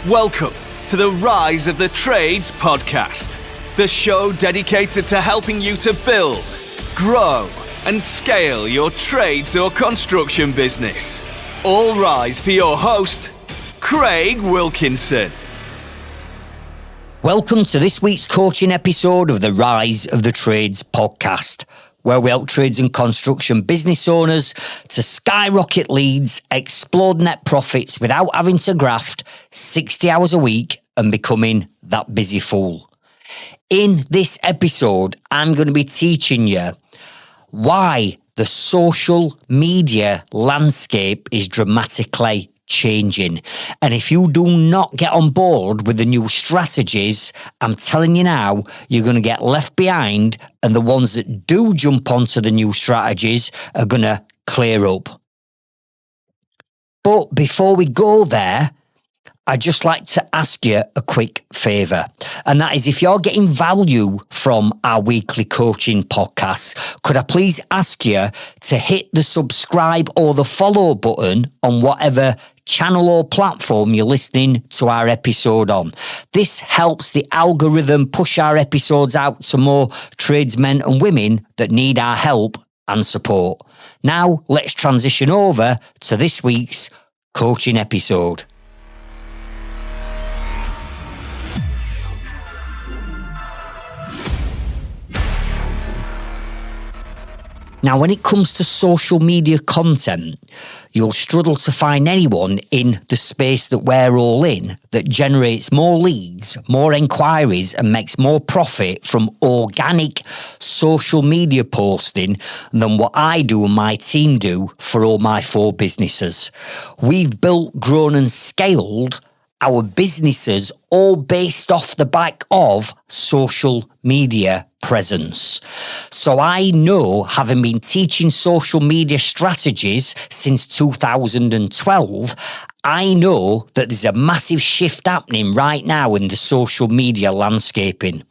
Welcome to the Rise of the Trades podcast, the show dedicated to helping you to build, grow, and scale your trades or construction business. All rise for your host, Craig Wilkinson. Welcome to this week's coaching episode of the Rise of the Trades podcast, where we help trades and construction business owners to skyrocket leads, explode net profits without having to graft 60 hours a week and becoming that busy fool. In this episode, I'm going to be teaching you why the social media landscape is dramatically changing. And if you do not get on board with the new strategies, I'm telling you now, you're going to get left behind, and the ones that do jump onto the new strategies are going to clear up. But before we go there, I'd just like to ask you a quick favour, and that is if you're getting value from our weekly coaching podcasts, could I please ask you to hit the subscribe or the follow button on whatever channel or platform you're listening to our episode on. This helps the algorithm push our episodes out to more tradesmen and women that need our help and support. Now, let's transition over to this week's coaching episode. Now, when it comes to social media content, you'll struggle to find anyone in the space that we're all in that generates more leads, more enquiries, and makes more profit from organic social media posting than what I do and my team do for all my 4 businesses. We've built, grown, and scaled our businesses all based off the back of social media presence. So I know, having been teaching social media strategies since 2012, I know that there's a massive shift happening right now in the social media landscaping.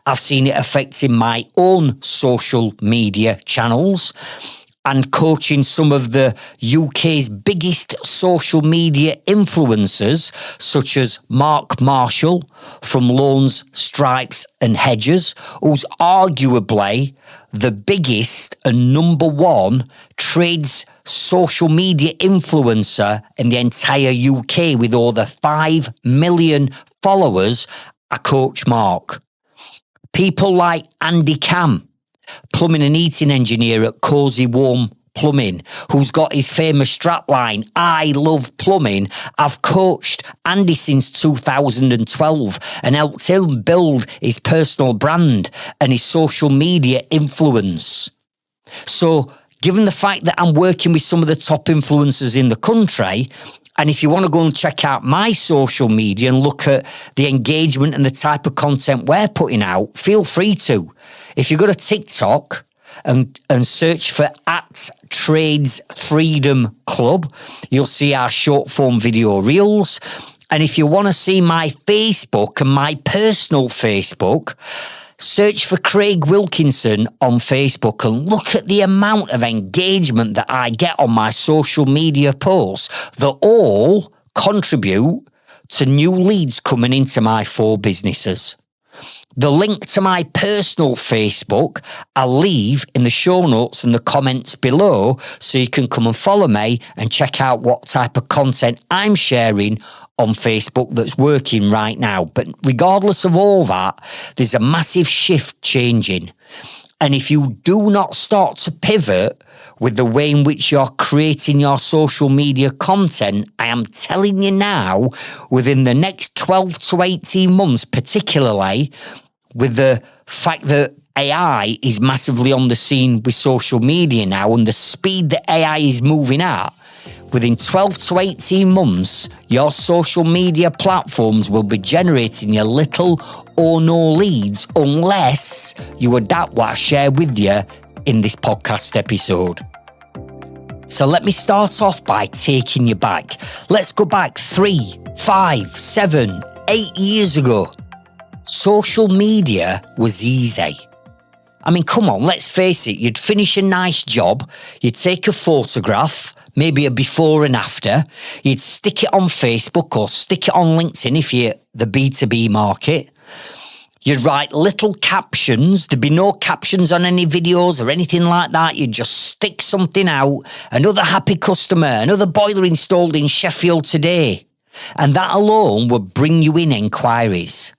I've seen it affecting my own social media channels, and coaching some of the UK's biggest social media influencers, such as Mark Marshall from Lawns, Stripes and Hedges, who's arguably the biggest and number 1 trades social media influencer in the entire UK with over 5 million followers. I coach Mark. People like Andy Cam, plumbing and heating engineer at Cozy Warm Plumbing, who's got his famous strapline, "I love plumbing." I've coached Andy since 2012 and helped him build his personal brand and his social media influence. So, given the fact that I'm working with some of the top influencers in the country, and if you want to go and check out my social media and look at the engagement and the type of content we're putting out, feel free to. If you go to TikTok and search for @TradesFreedom_Club, you'll see our short form video reels. And if you want to see my Facebook and my personal Facebook, search for Craig Wilkinson on Facebook and look at the amount of engagement that I get on my social media posts that all contribute to new leads coming into my 4 businesses. The link to my personal Facebook I'll leave in the show notes and the comments below, so you can come and follow me and check out what type of content I'm sharing on Facebook that's working right now. But regardless of all that, there's a massive shift changing. And if you do not start to pivot with the way in which you're creating your social media content, I am telling you now, within the next 12 to 18 months, particularly with the fact that AI is massively on the scene with social media now and the speed that AI is moving at, within 12 to 18 months, your social media platforms will be generating you little or no leads unless you adapt what I share with you in this podcast episode. So let me start off by taking you back. Let's go back 3, 5, 7, 8 years ago. Social media was easy. I mean, come on, let's face it. You'd finish a nice job, you'd take a photograph, maybe a before and after. You'd stick it on Facebook or stick it on LinkedIn if you're the B2B market. You'd write little captions. There'd be no captions on any videos or anything like that. You'd just stick something out. Another happy customer, another boiler installed in Sheffield today. And that alone would bring you in enquiries.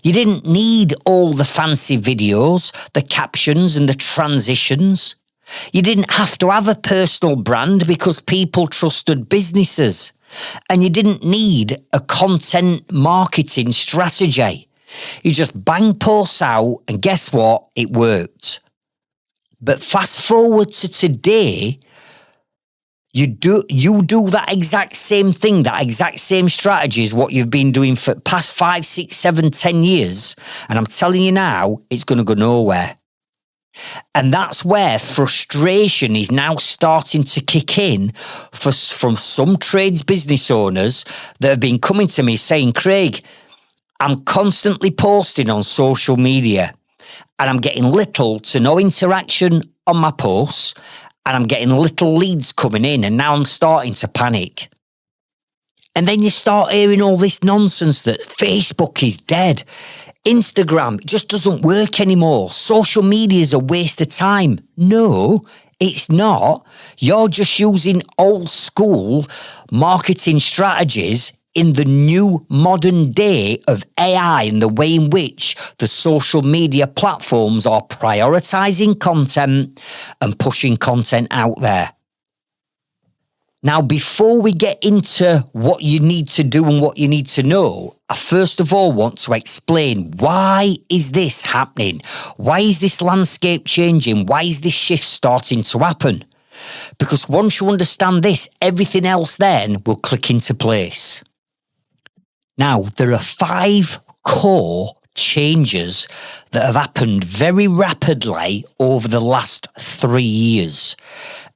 You didn't need all the fancy videos, the captions and the transitions. You didn't have to have a personal brand because people trusted businesses. And you didn't need a content marketing strategy. You just bang posts out and guess what? It worked. But fast forward to today, you do that exact same thing, that exact same strategy is what you've been doing for past 5, 6, 7, 10 years. And I'm telling you now, it's going to go nowhere. And that's where frustration is now starting to kick in from some trades business owners that have been coming to me saying, Craig, I'm constantly posting on social media and I'm getting little to no interaction on my posts. And I'm getting little leads coming in and now I'm starting to panic. And then you start hearing all this nonsense that Facebook is dead. Instagram just doesn't work anymore. Social media is a waste of time. No, it's not. You're just using old school marketing strategies in the new modern day of AI and the way in which the social media platforms are prioritizing content and pushing content out there. Now, before we get into what you need to do and what you need to know, I first of all want to explain why is this happening? Why is this landscape changing? Why is this shift starting to happen? Because once you understand this, everything else then will click into place. Now, there are 5 core changes that have happened very rapidly over the last 3 years.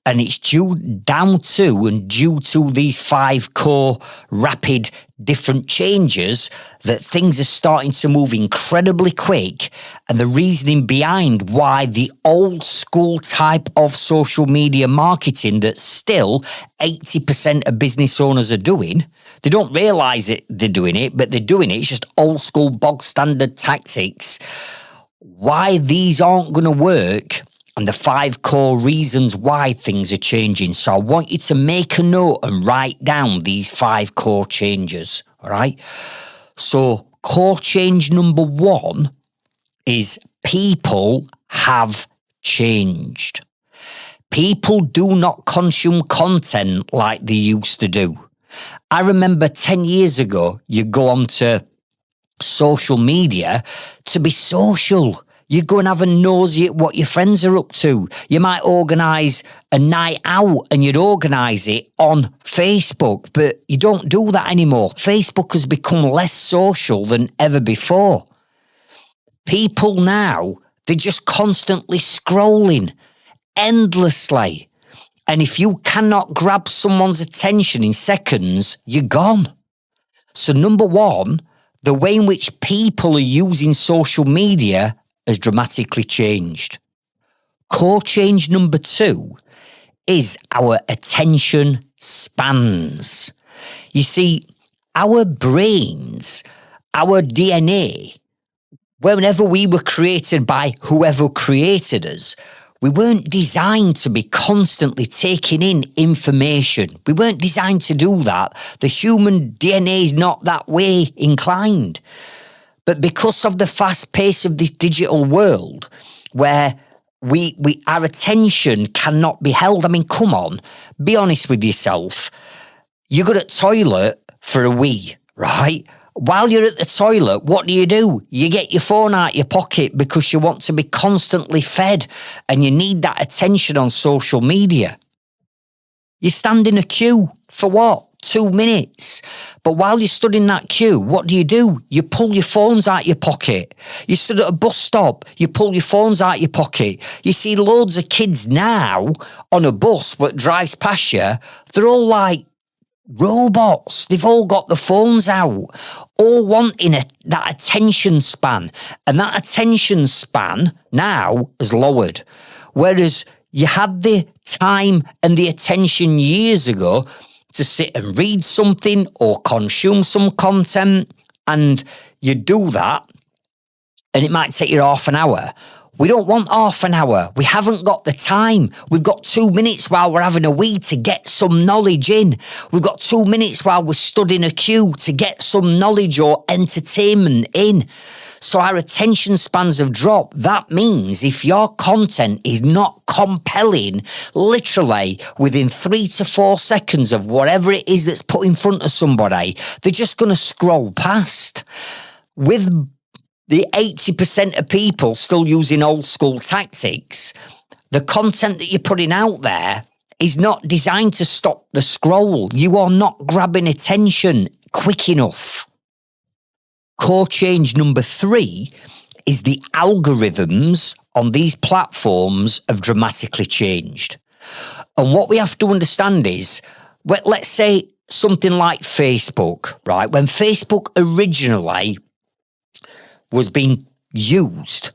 And it's due to these 5 core rapid different changes that things are starting to move incredibly quick. And the reasoning behind why the old school type of social media marketing that still 80% of business owners are doing, they don't realise it, they're doing it, but they're doing it. It's just old school bog standard tactics. Why these aren't going to work and the 5 core reasons why things are changing. So I want you to make a note and write down these 5 core changes. All right. So core change number 1 is people have changed. People do not consume content like they used to do. I remember 10 years ago, you go onto social media to be social. You go and have a nosy at what your friends are up to. You might organise a night out and you'd organise it on Facebook, but you don't do that anymore. Facebook has become less social than ever before. People now, they're just constantly scrolling endlessly. And if you cannot grab someone's attention in seconds, you're gone. So number 1, the way in which people are using social media has dramatically changed. Core change number 2 is our attention spans. You see, our brains, our DNA, whenever we were created by whoever created us, we weren't designed to be constantly taking in information. We weren't designed to do that. The human DNA is not that way inclined. But because of the fast pace of this digital world, where our attention cannot be held. I mean, come on, be honest with yourself. You go to the toilet for a wee, right? While you're at the toilet, what do? You get your phone out your pocket because you want to be constantly fed and you need that attention on social media. You stand in a queue for what? 2 minutes. But while you stood in that queue, what do? You pull your phones out your pocket. You stood at a bus stop, you pull your phones out your pocket. You see loads of kids now on a bus that drives past you, they're all like robots. They've all got the phones out, all wanting that attention span. And that attention span now has lowered. Whereas You had the time and the attention years ago to sit and read something or consume some content, and you do that, and it might take you half an hour. We don't want half an hour. We haven't got the time. We've got 2 minutes while we're having a wee to get some knowledge in. We've got 2 minutes while we're stood in a queue to get some knowledge or entertainment in. So our attention spans have dropped. That means if your content is not compelling, literally within 3 to 4 seconds of whatever it is that's put in front of somebody, they're just going to scroll past. With the 80% of people still using old school tactics, the content that you're putting out there is not designed to stop the scroll. You are not grabbing attention quick enough. Core change number 3 is the algorithms on these platforms have dramatically changed. And what we have to understand is, well, let's say something like Facebook, right? When Facebook originally was being used,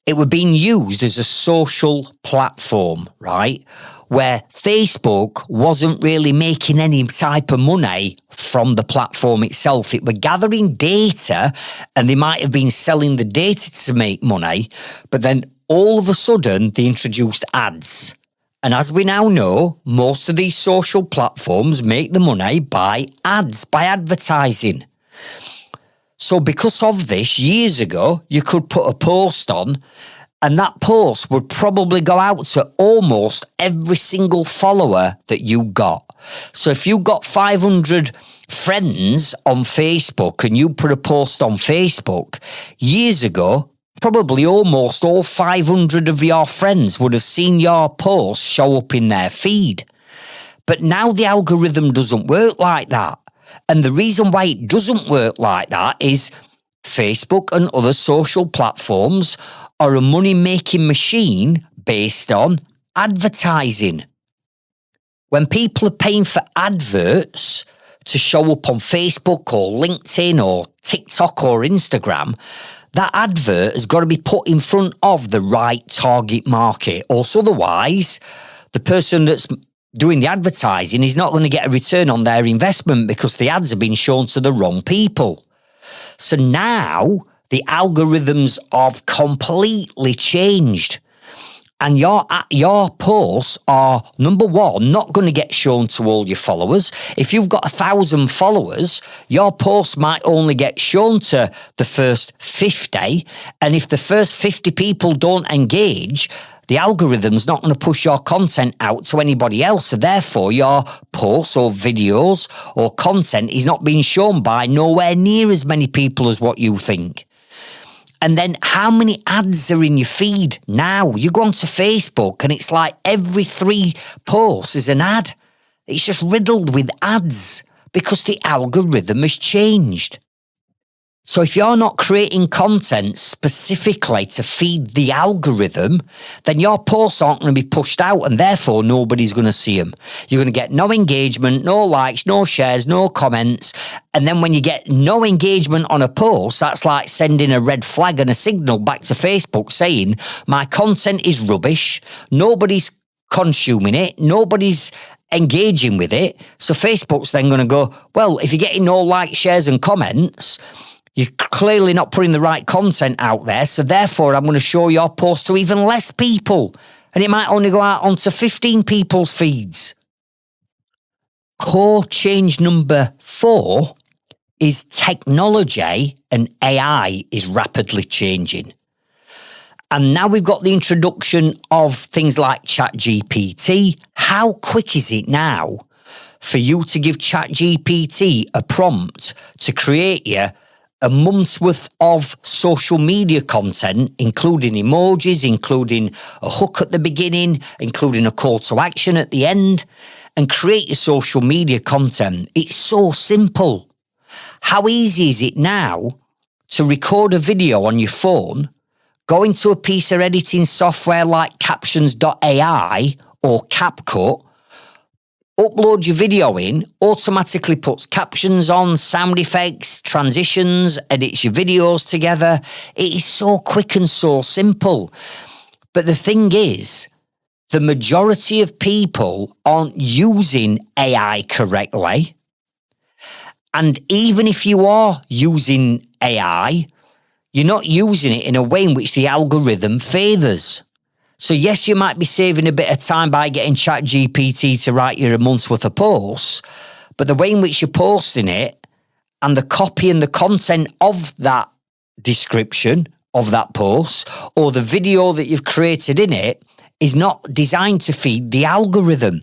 it was being used as a social platform, right? Where Facebook wasn't really making any type of money from the platform itself. It were gathering data, and they might have been selling the data to make money, but then all of a sudden they introduced ads. And as we now know, most of these social platforms make the money by ads, by advertising. So because of this, years ago, you could put a post on, and that post would probably go out to almost every single follower that you got. So if you got 500 friends on Facebook and you put a post on Facebook, years ago, probably almost all 500 of your friends would have seen your post show up in their feed. But now the algorithm doesn't work like that. And the reason why it doesn't work like that is Facebook and other social platforms are a money-making machine based on advertising. When people are paying for adverts to show up on Facebook or LinkedIn or TikTok or Instagram, that advert has got to be put in front of the right target market. Also, otherwise, the person that's doing the advertising is not going to get a return on their investment because the ads have been shown to the wrong people. So now the algorithms have completely changed. And your posts are, number one, not going to get shown to all your followers. If you've got 1,000 followers, your posts might only get shown to the first 50. And if the first 50 people don't engage, the algorithm's not going to push your content out to anybody else. So therefore, your posts or videos or content is not being shown by nowhere near as many people as what you think. And then how many ads are in your feed now? You go onto Facebook and it's like every 3 posts is an ad. It's just riddled with ads because the algorithm has changed. So if you're not creating content specifically to feed the algorithm, then your posts aren't going to be pushed out and therefore nobody's going to see them. You're going to get no engagement, no likes, no shares, no comments. And then when you get no engagement on a post, that's like sending a red flag and a signal back to Facebook saying, my content is rubbish, nobody's consuming it, nobody's engaging with it. So Facebook's then going to go, well, if you're getting no likes, shares and comments, you're clearly not putting the right content out there, so therefore I'm going to show your post to even less people. And it might only go out onto 15 people's feeds. Core change number 4 is technology and AI is rapidly changing. And now we've got the introduction of things like ChatGPT. How quick is it now for you to give ChatGPT a prompt to create you a month's worth of social media content, including emojis, including a hook at the beginning, including a call to action at the end, and create your social media content? It's so simple. How easy is it now to record a video on your phone, go into a piece of editing software like Captions.ai or CapCut, upload your video in, automatically puts captions on, sound effects, transitions, edits your videos together. It is so quick and so simple. But the thing is, the majority of people aren't using AI correctly. And even if you are using AI, you're not using it in a way in which the algorithm favours. So yes, you might be saving a bit of time by getting ChatGPT to write you a month's worth of posts, but the way in which you're posting it and the copy and the content of that description of that post or the video that you've created in it is not designed to feed the algorithm.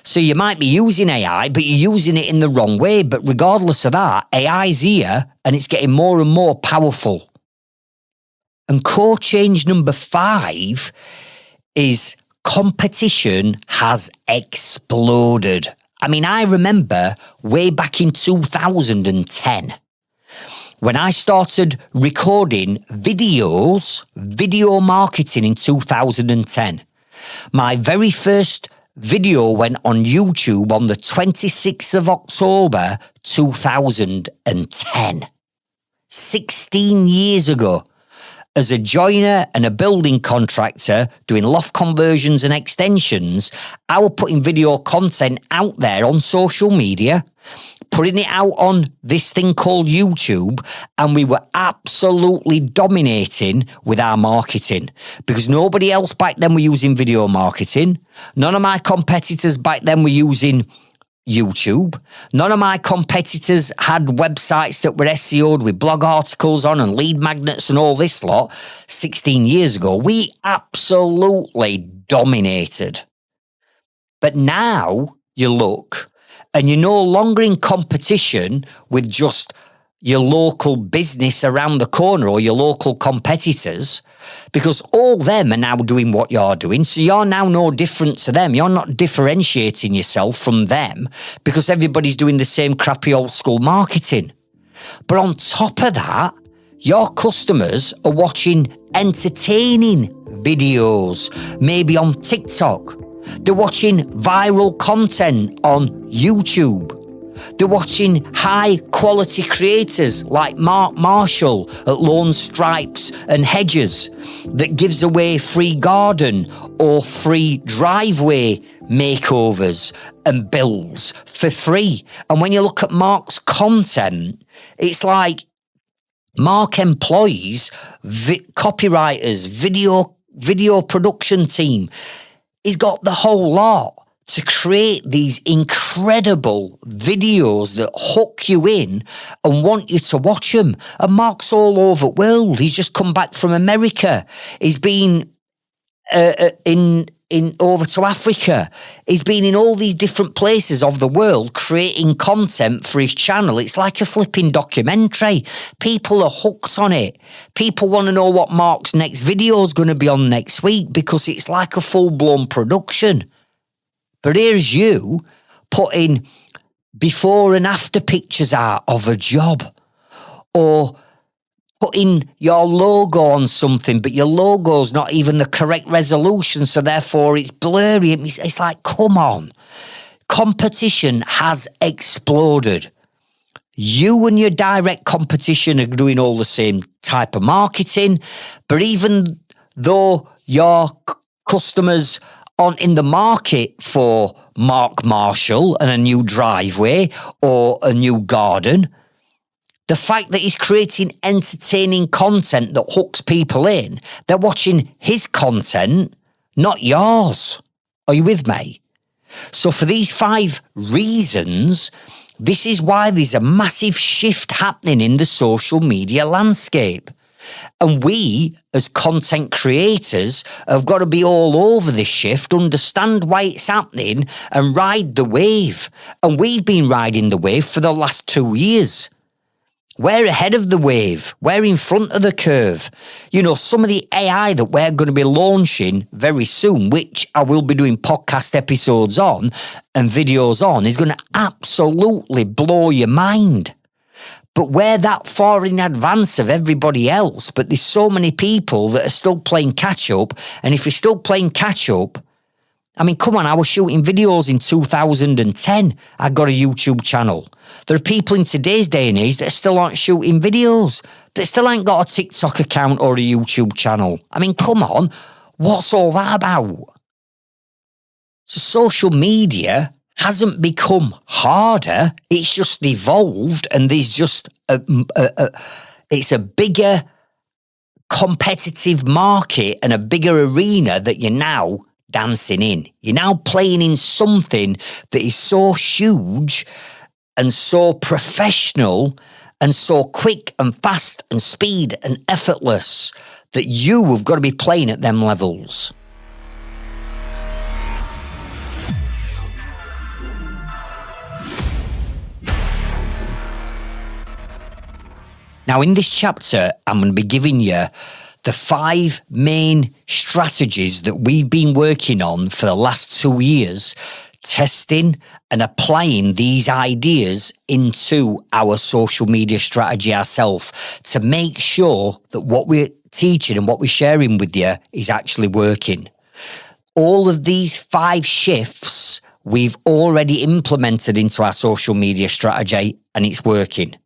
So you might be using AI, but you're using it in the wrong way. But regardless of that, AI's here and it's getting more and more powerful. And core change number 5 is competition has exploded. I mean, I remember way back in 2010, when I started recording videos, video marketing in 2010, my very first video went on YouTube on the 26th of October, 2010. 16 years ago. As a joiner and a building contractor doing loft conversions and extensions, I was putting video content out there on social media, putting it out on this thing called YouTube, and we were absolutely dominating with our marketing because nobody else back then were using video marketing. None of my competitors back then were using YouTube. None of my competitors had websites that were SEO'd with blog articles on and lead magnets and all this lot. 16 years ago, we absolutely dominated. But now you look and you're no longer in competition with just your local business around the corner or your local competitors, because all them are now doing what you're doing. So you're now no different to them. You're not differentiating yourself from them because everybody's doing the same crappy old school marketing. But on top of that, your customers are watching entertaining videos, maybe on TikTok. They're watching viral content on YouTube. They're watching high quality creators like Mark Marshall at Lawn Stripes and Hedges that gives away free garden or free driveway makeovers and builds for free. And when you look at Mark's content, it's like Mark employs copywriters, video production team. He's got the whole lot to create these incredible videos that hook you in and want you to watch them. And Mark's all over the world. He's just come back from America. He's been in over to Africa. He's been in all these different places of the world creating content for his channel. It's like a flipping documentary. People are hooked on it. People want to know what Mark's next video is going to be on next week because it's like a full-blown production. But here's you putting before and after pictures out of a job or putting your logo on something, but your logo's not even the correct resolution, so therefore it's blurry. It's like, come on. Competition has exploded. You and your direct competition are doing all the same type of marketing, but even though your customers aren't in the market for Mark Marshall and a new driveway or a new garden, the fact that he's creating entertaining content that hooks people in, they're watching his content, not yours. Are you with me? So for these 5 reasons, this is why there's a massive shift happening in the social media landscape. And we, as content creators, have got to be all over this shift, understand why it's happening and ride the wave. And we've been riding the wave for the last 2 years. We're ahead of the wave. We're in front of the curve. You know, some of the AI that we're going to be launching very soon, which I will be doing podcast episodes on and videos on, is going to absolutely blow your mind. But we're that far in advance of everybody else. But there's so many people that are still playing catch up. And if you're still playing catch up, I mean, come on, I was shooting videos in 2010. I got a YouTube channel. There are people in today's day and age that still aren't shooting videos, that still ain't got a TikTok account or a YouTube channel. I mean, come on, what's all that about? So social media hasn't become harder. It's just evolved, and there's just it's a bigger competitive market and a bigger arena that you're now dancing in. You're now playing in something that is so huge and so professional and so quick and fast and speed and effortless that you have got to be playing at them levels. Now, in this chapter, I'm going to be giving you the 5 main strategies that we've been working on for the last 2 years, testing and applying these ideas into our social media strategy ourselves to make sure that what we're teaching and what we're sharing with you is actually working. All of these 5 shifts we've already implemented into our social media strategy, and it's working.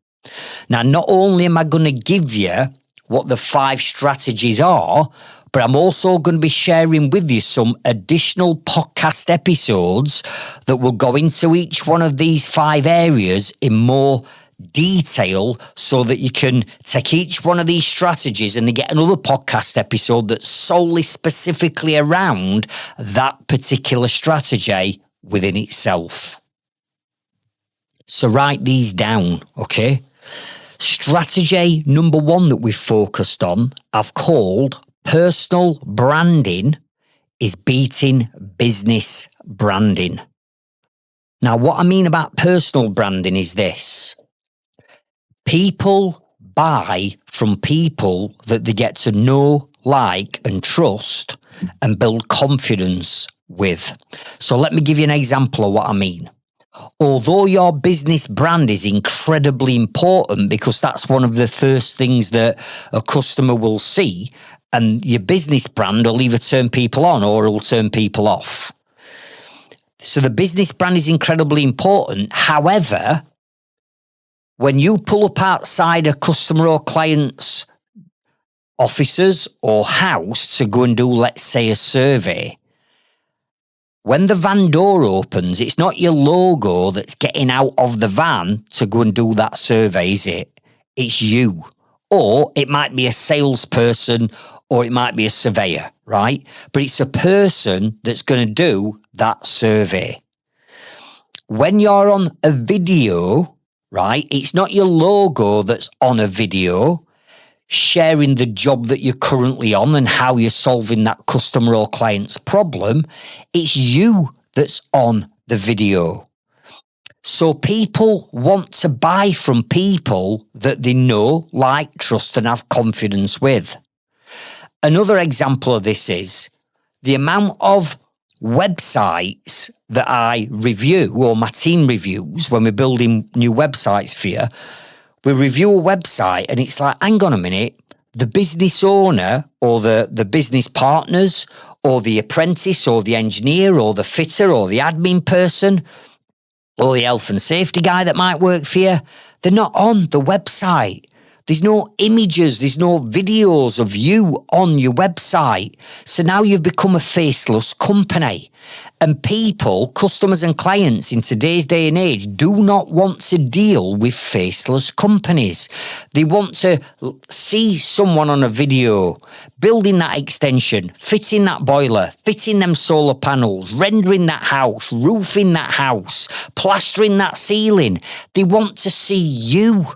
Now, not only am I going to give you what the 5 strategies are, but I'm also going to be sharing with you some additional podcast episodes that will go into each one of these 5 areas in more detail so that you can take each one of these strategies and then get another podcast episode that's solely specifically around that particular strategy within itself. So write these down, okay? Strategy number 1 that we've focused on, I've called personal branding is beating business branding. Now, what I mean about personal branding is this. People buy from people that they get to know, like, and trust and build confidence with. So let me give you an example of what I mean. Although your business brand is incredibly important because that's one of the first things that a customer will see, and your business brand will either turn people on or it'll turn people off. So the business brand is incredibly important. However, when you pull up outside a customer or client's offices or house to go and do, let's say, a survey, when the van door opens, it's not your logo that's getting out of the van to go and do that survey, is it? It's you. Or it might be a salesperson or it might be a surveyor, right? But it's a person that's going to do that survey. When you're on a video, right, it's not your logo that's on a video sharing the job that you're currently on and how you're solving that customer or client's problem. It's you that's on the video. So people want to buy from people that they know, like, trust, and have confidence with. Another example of this is the amount of websites that I review or my team reviews when we're building new websites for you. We review a website and it's like, hang on a minute, the business owner or the business partners or the apprentice or the engineer or the fitter or the admin person or the health and safety guy that might work for you, they're not on the website. There's no images, there's no videos of you on your website. So now you've become a faceless company. And people, customers and clients in today's day and age do not want to deal with faceless companies. They want to see someone on a video, building that extension, fitting that boiler, fitting them solar panels, rendering that house, roofing that house, plastering that ceiling. They want to see you,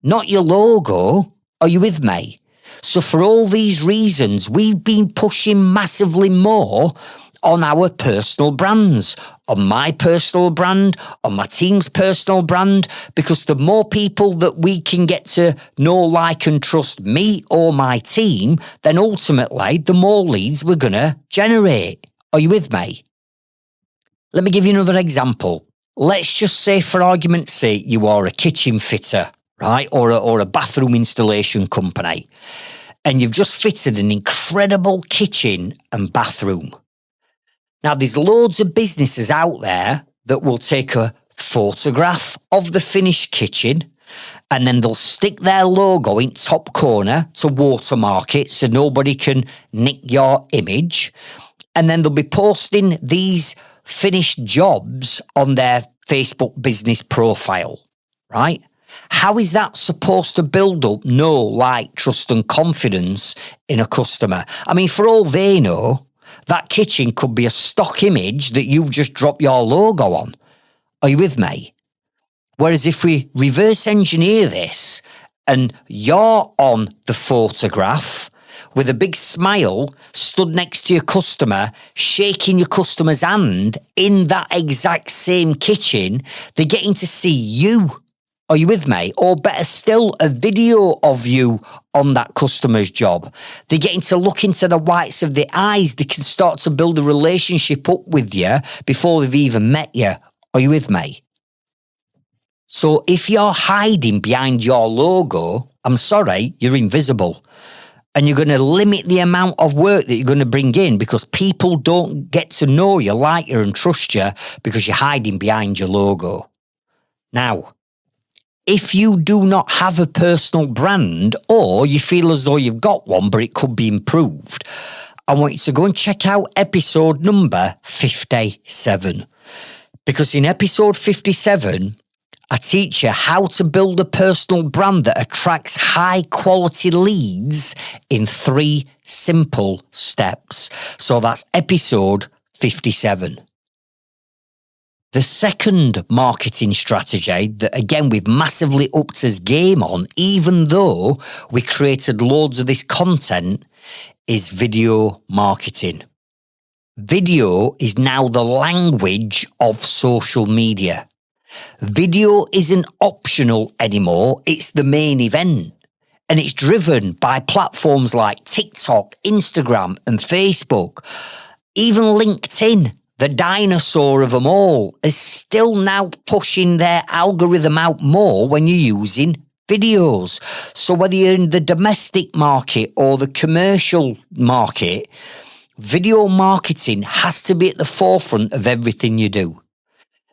not your logo. Are you with me? So for all these reasons, we've been pushing massively more on our personal brands, on my personal brand, on my team's personal brand, because the more people that we can get to know, like, and trust me or my team, then ultimately the more leads we're going to generate. Are you with me? Let me give you another example. Let's just say, for argument's sake, you are a kitchen fitter, right? Or a bathroom installation company, and you've just fitted an incredible kitchen and bathroom. Now, there's loads of businesses out there that will take a photograph of the finished kitchen and then they'll stick their logo in top corner to watermark it so nobody can nick your image. And then they'll be posting these finished jobs on their Facebook business profile, right? How is that supposed to build up like, trust and confidence in a customer? I mean, for all they know, that kitchen could be a stock image that you've just dropped your logo on. Are you with me? Whereas if we reverse engineer this and you're on the photograph with a big smile stood next to your customer, shaking your customer's hand in that exact same kitchen, they're getting to see you. Are you with me? Or better still, a video of you on that customer's job. They're getting to look into the whites of the eyes. They can start to build a relationship up with you before they've even met you. Are you with me? So if you're hiding behind your logo, I'm sorry, you're invisible. And you're going to limit the amount of work that you're going to bring in because people don't get to know you, like you, and trust you because you're hiding behind your logo. Now, if you do not have a personal brand or you feel as though you've got one, but it could be improved, I want you to go and check out episode number 57. Because in episode 57, I teach you how to build a personal brand that attracts high quality leads in 3 simple steps. So that's episode 57. The second marketing strategy that, again, we've massively upped as game on, even though we created loads of this content, is video marketing. Video is now the language of social media. Video isn't optional anymore, it's the main event. And it's driven by platforms like TikTok, Instagram, and Facebook. Even LinkedIn, the dinosaur of them all, is still now pushing their algorithm out more when you're using videos. So whether you're in the domestic market or the commercial market, video marketing has to be at the forefront of everything you do.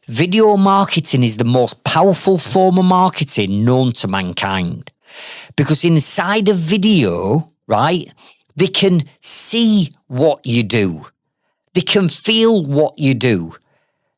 Video marketing is the most powerful form of marketing known to mankind. Because inside a video, right, they can see what you do. They can feel what you do.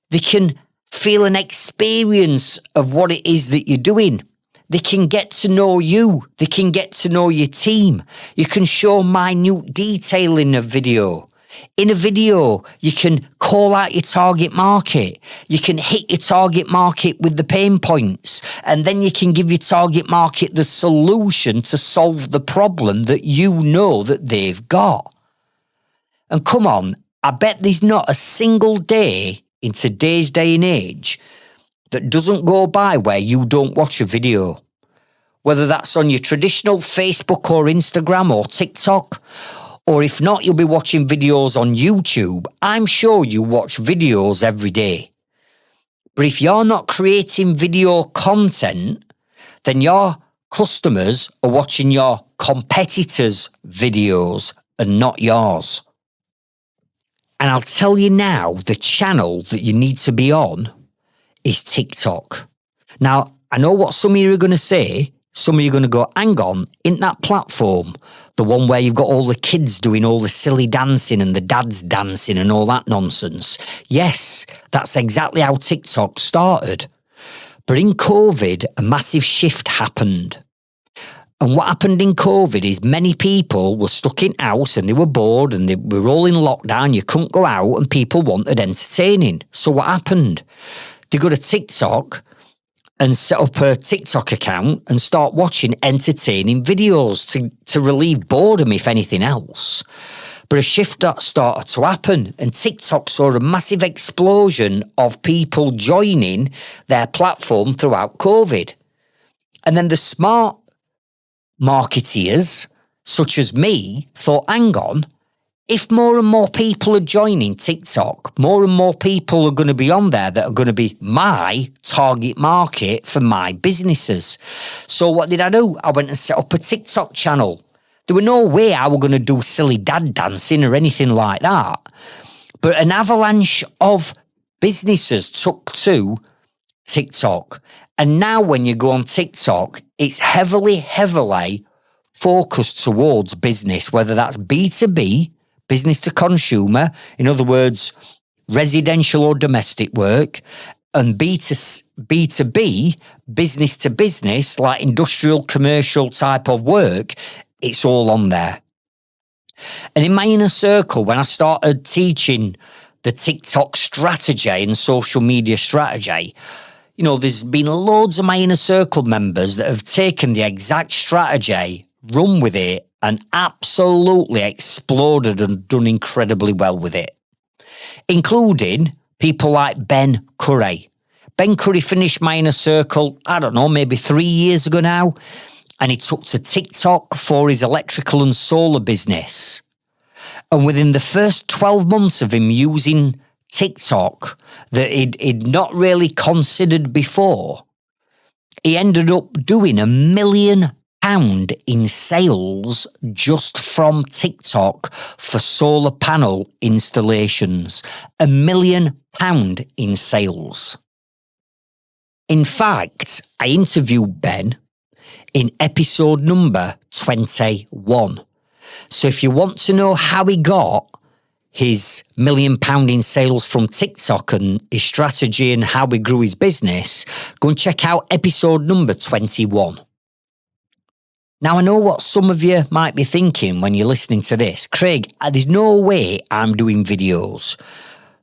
They can feel an experience of what it is that you're doing. They can get to know you. They can get to know your team. You can show minute detail in a video. In a video, you can call out your target market. You can hit your target market with the pain points. And then you can give your target market the solution to solve the problem that you know that they've got. And come on, I bet there's not a single day in today's day and age that doesn't go by where you don't watch a video. Whether that's on your traditional Facebook or Instagram or TikTok, or if not, you'll be watching videos on YouTube. I'm sure you watch videos every day. But if you're not creating video content, then your customers are watching your competitors' videos and not yours. And I'll tell you now, the channel that you need to be on is TikTok. Now, I know what some of you are going to say. Some of you are going to go, hang on, isn't that platform the one where you've got all the kids doing all the silly dancing and the dads dancing and all that nonsense? Yes, that's exactly how TikTok started. But in COVID, a massive shift happened. And what happened in COVID is many people were stuck in house and they were bored and they were all in lockdown. You couldn't go out and people wanted entertaining. So what happened? They go to TikTok and set up a TikTok account and start watching entertaining videos to relieve boredom, if anything else. But a shift that started to happen, and TikTok saw a massive explosion of people joining their platform throughout COVID. And then the smart marketeers, such as me, thought, hang on, if more and more people are joining TikTok, more and more people are going to be on there that are going to be my target market for my businesses. So what did I do? I went and set up a TikTok channel. There were no way I was going to do silly dad dancing or anything like that. But an avalanche of businesses took to TikTok. And now when you go on TikTok, it's heavily focused towards business, whether that's B2B, business to consumer, in other words, residential or domestic work, and B2B, business to business, like industrial, commercial type of work, it's all on there. And in my inner circle, when I started teaching the TikTok strategy and social media strategy, you know, there's been loads of my inner circle members that have taken the exact strategy, run with it, and absolutely exploded and done incredibly well with it, including people like Ben Curry. Ben Curry finished my inner circle, I don't know, maybe 3 years ago now, and he took to TikTok for his electrical and solar business. And within the first 12 months of him using TikTok that he'd not really considered before, he ended up doing £1 million in sales just from TikTok for solar panel installations. £1 million in sales. In fact, I interviewed Ben in episode number 21. So if you want to know how he got his £1 million in sales from TikTok and his strategy and how he grew his business, go and check out episode number 21. Now, I know what some of you might be thinking when you're listening to this. Craig, there's no way I'm doing videos.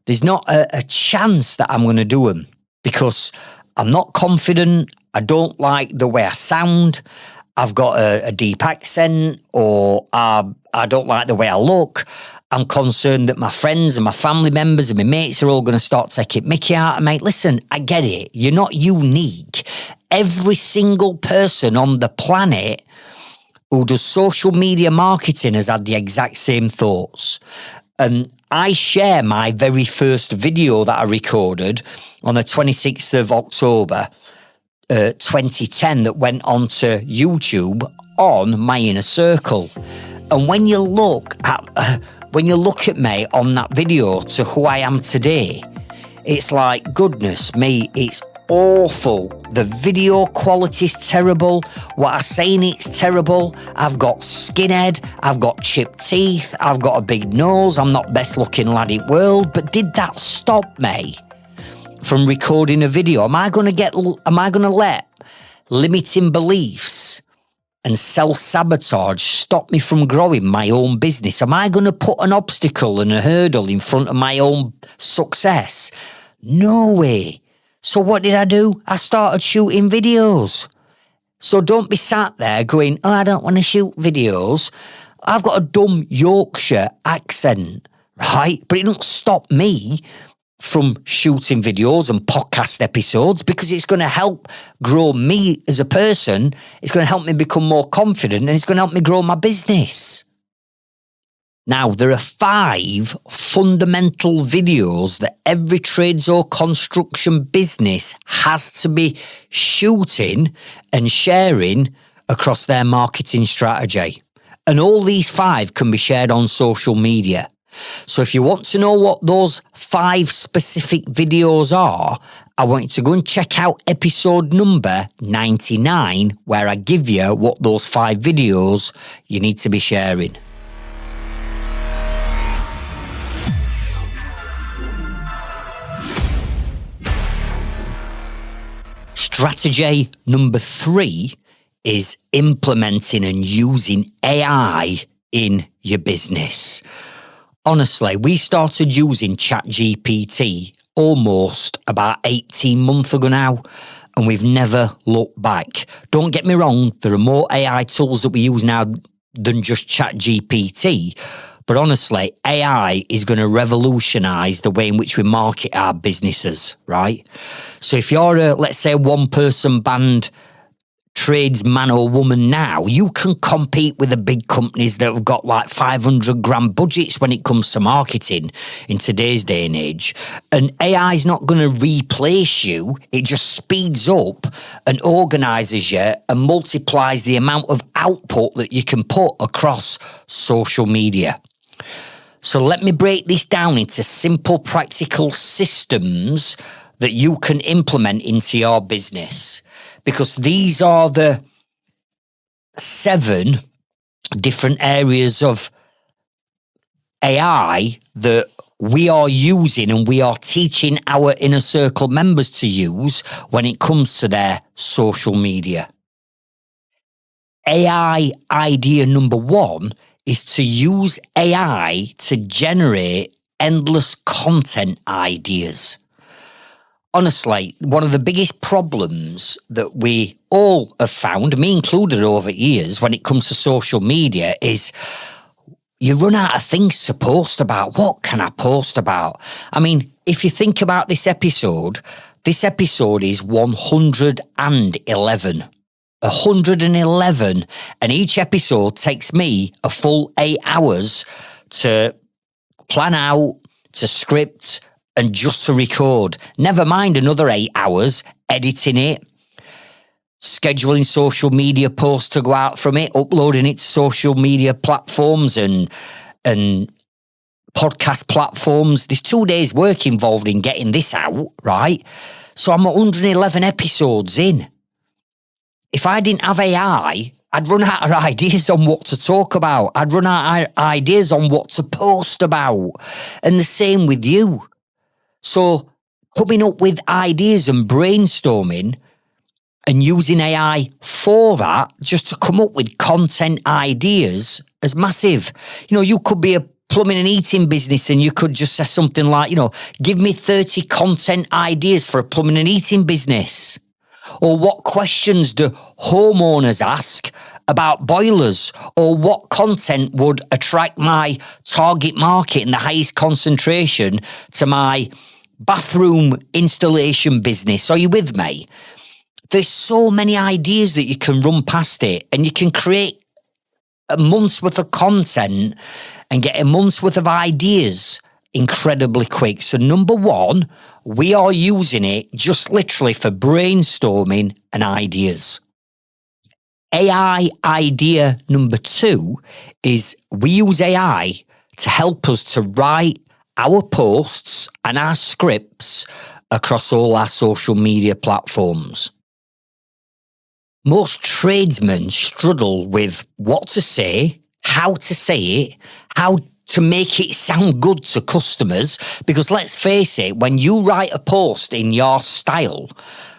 There's not a chance that I'm going to do them because I'm not confident. I don't like the way I sound. I've got a deep accent, or I don't like the way I look. I'm concerned that my friends and my family members and my mates are all going to start taking mickey out of me. Listen, I get it. You're not unique. Every single person on the planet who does social media marketing has had the exact same thoughts. And I share my very first video that I recorded on the 26th of October, 2010, that went onto YouTube on my inner circle. And when you look at me on that video to who I am today, it's like, goodness me, it's awful. The video quality's terrible. What I say in it's terrible. I've got skinhead. I've got chipped teeth. I've got a big nose. I'm not best looking lad in the world. But did that stop me from recording a video? Am I going to let limiting beliefs and self-sabotage stop me from growing my own business? Am I going to put an obstacle and a hurdle in front of my own success? No way. So what did I do? I started shooting videos. So don't be sat there going, oh, I don't want to shoot videos. I've got a dumb Yorkshire accent, right? But it doesn't stop me from shooting videos and podcast episodes because it's going to help grow me as a person. It's going to help me become more confident and it's going to help me grow my business. Now, there are 5 fundamental videos that every trades or construction business has to be shooting and sharing across their marketing strategy. And all these 5 can be shared on social media. So if you want to know what those 5 specific videos are, I want you to go and check out episode number 99, where I give you what those 5 videos you need to be sharing. Strategy number 3 is implementing and using AI in your business. Honestly, we started using ChatGPT almost about 18 months ago now, and we've never looked back. Don't get me wrong, there are more AI tools that we use now than just ChatGPT, but honestly, AI is going to revolutionise the way in which we market our businesses, right? So if you're let's say, one-person band tradesman or woman now, you can compete with the big companies that have got like 500 grand budgets when it comes to marketing in today's day and age. And AI is not going to replace you. It just speeds up and organises you and multiplies the amount of output that you can put across social media. So let me break this down into simple, practical systems that you can implement into your business, because these are the 7 different areas of AI that we are using and we are teaching our inner circle members to use when it comes to their social media. AI idea number one is to use AI to generate endless content ideas. Honestly, one of the biggest problems that we all have found, me included over years, when it comes to social media is you run out of things to post about. What can I post about? I mean, if you think about this episode is 111. 111. And each episode takes me a full 8 hours to plan out, to script, and just to record. Never mind another 8 hours editing it, scheduling social media posts to go out from it, uploading it to social media platforms and podcast platforms. There's 2 days work involved in getting this out, right? So I'm 111 episodes in. If I didn't have AI, I'd run out of ideas on what to talk about. I'd run out of ideas on what to post about. And the same with you. So coming up with ideas and brainstorming and using AI for that, just to come up with content ideas, is massive. You know, you could be a plumbing and heating business and you could just say something like, give me 30 content ideas for a plumbing and heating business. Or what questions do homeowners ask about boilers? Or what content would attract my target market and the highest concentration to my bathroom installation business? Are you with me? There's so many ideas that you can run past it, and you can create a month's worth of content and get a month's worth of ideas incredibly quick. So number one, we are using it just literally for brainstorming and ideas. AI idea number two is we use AI to help us to write our posts and our scripts across all our social media platforms. Most tradesmen struggle with what to say, how to say it, how to make it sound good to customers, because let's face it, when you write a post in your style,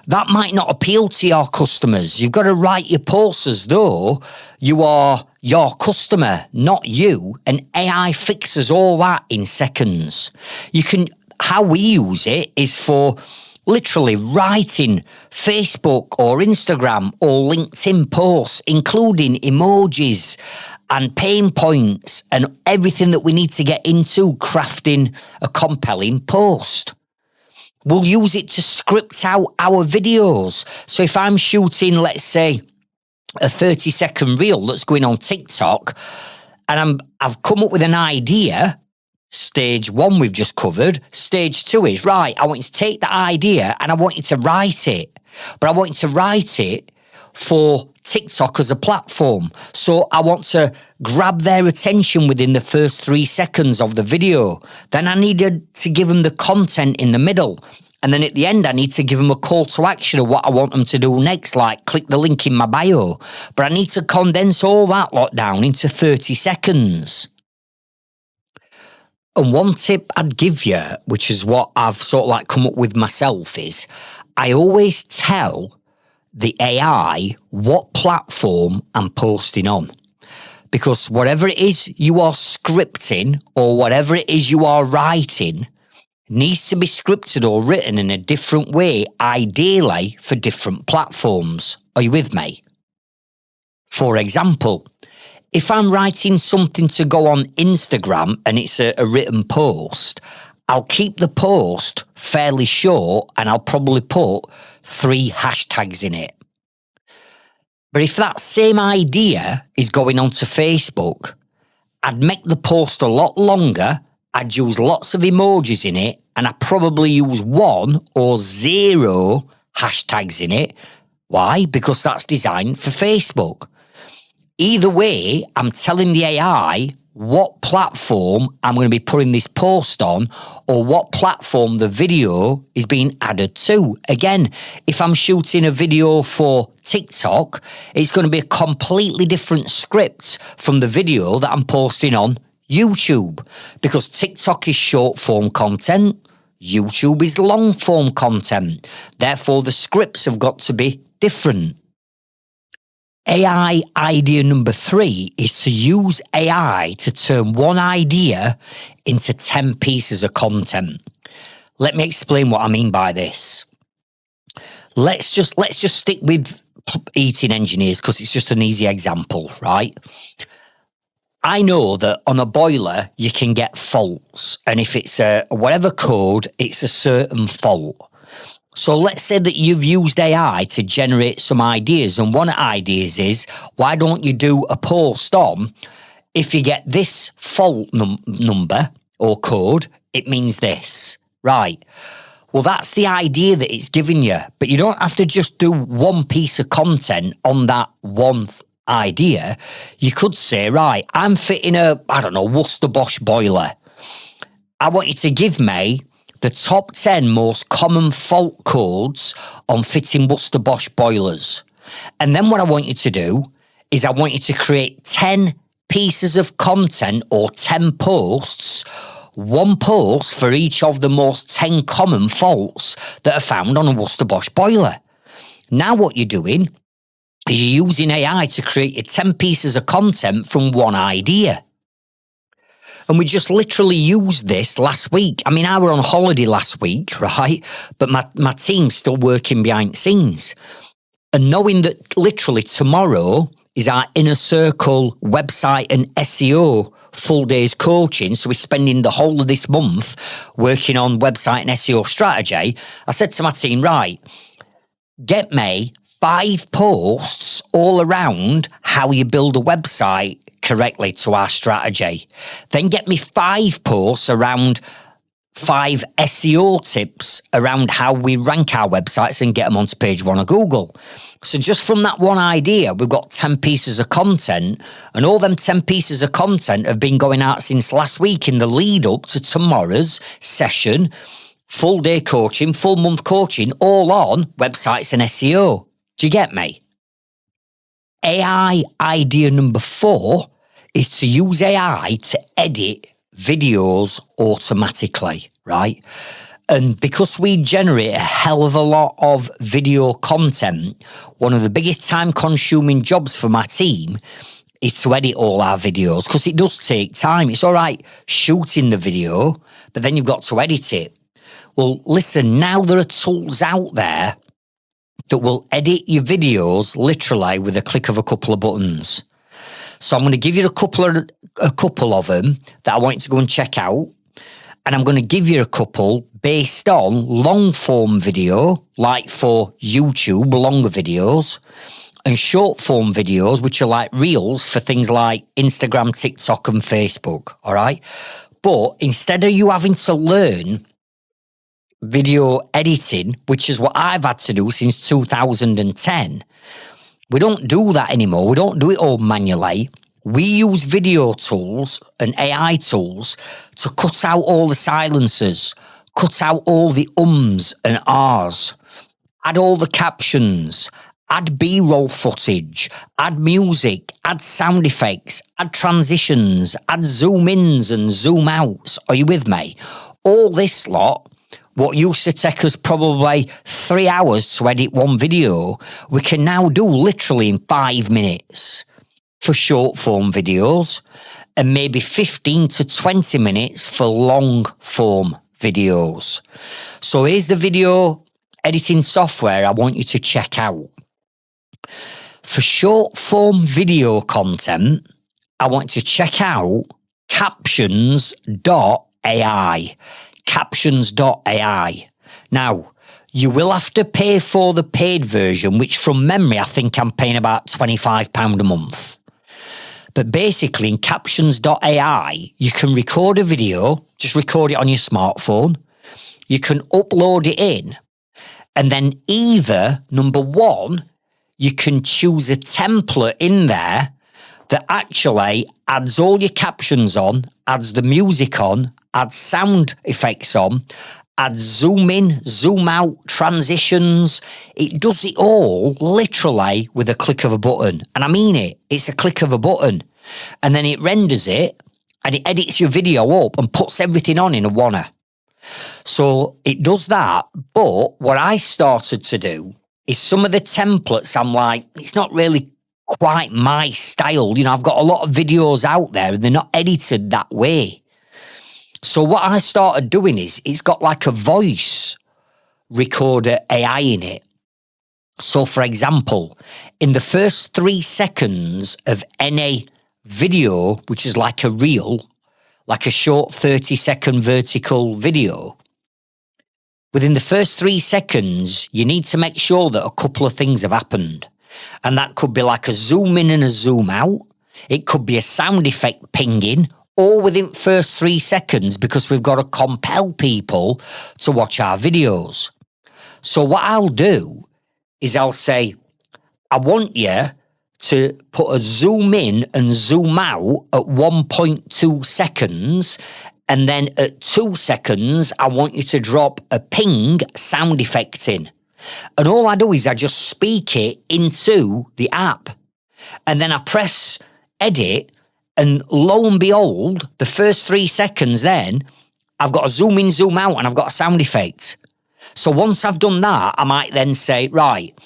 that might not appeal to your customers. You've got to write your posts as though you are your customer, not you, and AI fixes all that in seconds. How we use it is for literally writing Facebook or Instagram or LinkedIn posts, including emojis and pain points and everything that we need to get into crafting a compelling post. We'll use it to script out our videos. So if I'm shooting, let's say, a 30-second reel that's going on TikTok, and I've come up with an idea, stage one we've just covered, stage two is, right, I want you to take that idea and I want you to write it. But I want you to write it for TikTok as a platform. So I want to grab their attention within the first 3 seconds of the video. Then I needed to give them the content in the middle. And then at the end, I need to give them a call to action of what I want them to do next, like click the link in my bio. But I need to condense all that lot down into 30 seconds. And one tip I'd give you, which is what I've sort of like come up with myself, is I always tell the AI what platform I'm posting on. Because whatever it is you are scripting or whatever it is you are writing needs to be scripted or written in a different way, ideally for different platforms. Are you with me? For example, if I'm writing something to go on Instagram and it's a written post, I'll keep the post fairly short and I'll probably put 3 hashtags in it. But if that same idea is going onto Facebook, I'd make the post a lot longer, I'd use lots of emojis in it, and I probably use 1 or 0 hashtags in it. Why? Because that's designed for Facebook. Either way, I'm telling the AI what platform I'm going to be putting this post on or what platform the video is being added to. Again, if I'm shooting a video for TikTok, it's going to be a completely different script from the video that I'm posting on YouTube, because TikTok is short form content, YouTube is long form content. Therefore, the scripts have got to be different. AI idea number 3 is to use AI to turn one idea into 10 pieces of content. Let me explain what I mean by this. Let's just stick with heating engineers because it's just an easy example, right? I know that on a boiler, you can get faults. And if it's a whatever code, it's a certain fault. So let's say that you've used AI to generate some ideas. And one of the ideas is, why don't you do a post on, if you get this fault number or code, it means this, right? Well, that's the idea that it's giving you. But you don't have to just do one piece of content on that one idea. You could say, right, I'm fitting a, Worcester Bosch boiler. I want you to give me the top 10 most common fault codes on fitting Worcester Bosch boilers. And then what I want you to do is I want you to create 10 pieces of content or 10 posts, one post for each of the most 10 common faults that are found on a Worcester Bosch boiler. Now what you're doing is you're using AI to create your 10 pieces of content from one idea. And we just literally used this last week. I mean, I were on holiday last week, right? But my team's still working behind the scenes. And knowing that literally tomorrow is our Inner Circle website and SEO full days coaching. So we're spending the whole of this month working on website and SEO strategy. I said to my team, right, get me 5 posts all around how you build a website correctly to our strategy. Then get me 5 posts around 5 SEO tips around how we rank our websites and get them onto page 1 of Google. So just from that one idea, we've got 10 pieces of content, and all them 10 pieces of content have been going out since last week in the lead up to tomorrow's session, full day coaching, full month coaching, all on websites and SEO. Do you get me? AI idea number 4 is to use AI to edit videos automatically, right? And because we generate a hell of a lot of video content, one of the biggest time-consuming jobs for my team is to edit all our videos, because it does take time. It's all right shooting the video, but then you've got to edit it. Well, listen, now there are tools out there that will edit your videos literally with a click of a couple of buttons. So I'm going to give you a couple of them that I want you to go and check out. And I'm going to give you a couple based on long form video, like for YouTube, longer videos, and short form videos, which are like reels for things like Instagram, TikTok, and Facebook. All right. But instead of you having to learn video editing, which is what I've had to do since 2010, we don't do that anymore. We don't do it all manually. We use video tools and AI tools to cut out all the silencers, cut out all the ums and ahs, add all the captions, add B-roll footage, add music, add sound effects, add transitions, add zoom ins and zoom outs. Are you with me? All this lot, what used to take us probably 3 hours to edit one video, we can now do literally in 5 minutes for short form videos, and maybe 15 to 20 minutes for long form videos. So here's the video editing software I want you to check out. For short form video content, I want you to check out captions.ai. Captions.ai. Now, you will have to pay for the paid version, which from memory, I think I'm paying about £25 a month. But basically, in captions.ai, you can record a video, just record it on your smartphone. You can upload it in. And then either, number 1, you can choose a template in there that actually adds all your captions on, adds the music on, adds sound effects on, adds zoom in, zoom out, transitions. It does it all literally with a click of a button. And I mean it, it's a click of a button. And then it renders it and it edits your video up and puts everything on in a oneer. So it does that. But what I started to do is some of the templates, I'm like, it's not really quite my style. You know, I've got a lot of videos out there and they're not edited that way. So what I started doing is it's got like a voice recorder AI in it. So for example, in the first 3 seconds of any video, which is like a reel, like a short 30-second vertical video, within the first 3 seconds, you need to make sure that a couple of things have happened. And that could be like a zoom in and a zoom out. It could be a sound effect pinging, all within the first 3 seconds, because we've got to compel people to watch our videos. So what I'll do is I'll say, I want you to put a zoom in and zoom out at 1.2 seconds. And then at 2 seconds, I want you to drop a ping sound effect in. And all I do is I just speak it into the app. And then I press edit. And lo and behold, the first 3 seconds then, I've got a zoom in, zoom out, and I've got a sound effect. So once I've done that, I might then say, right,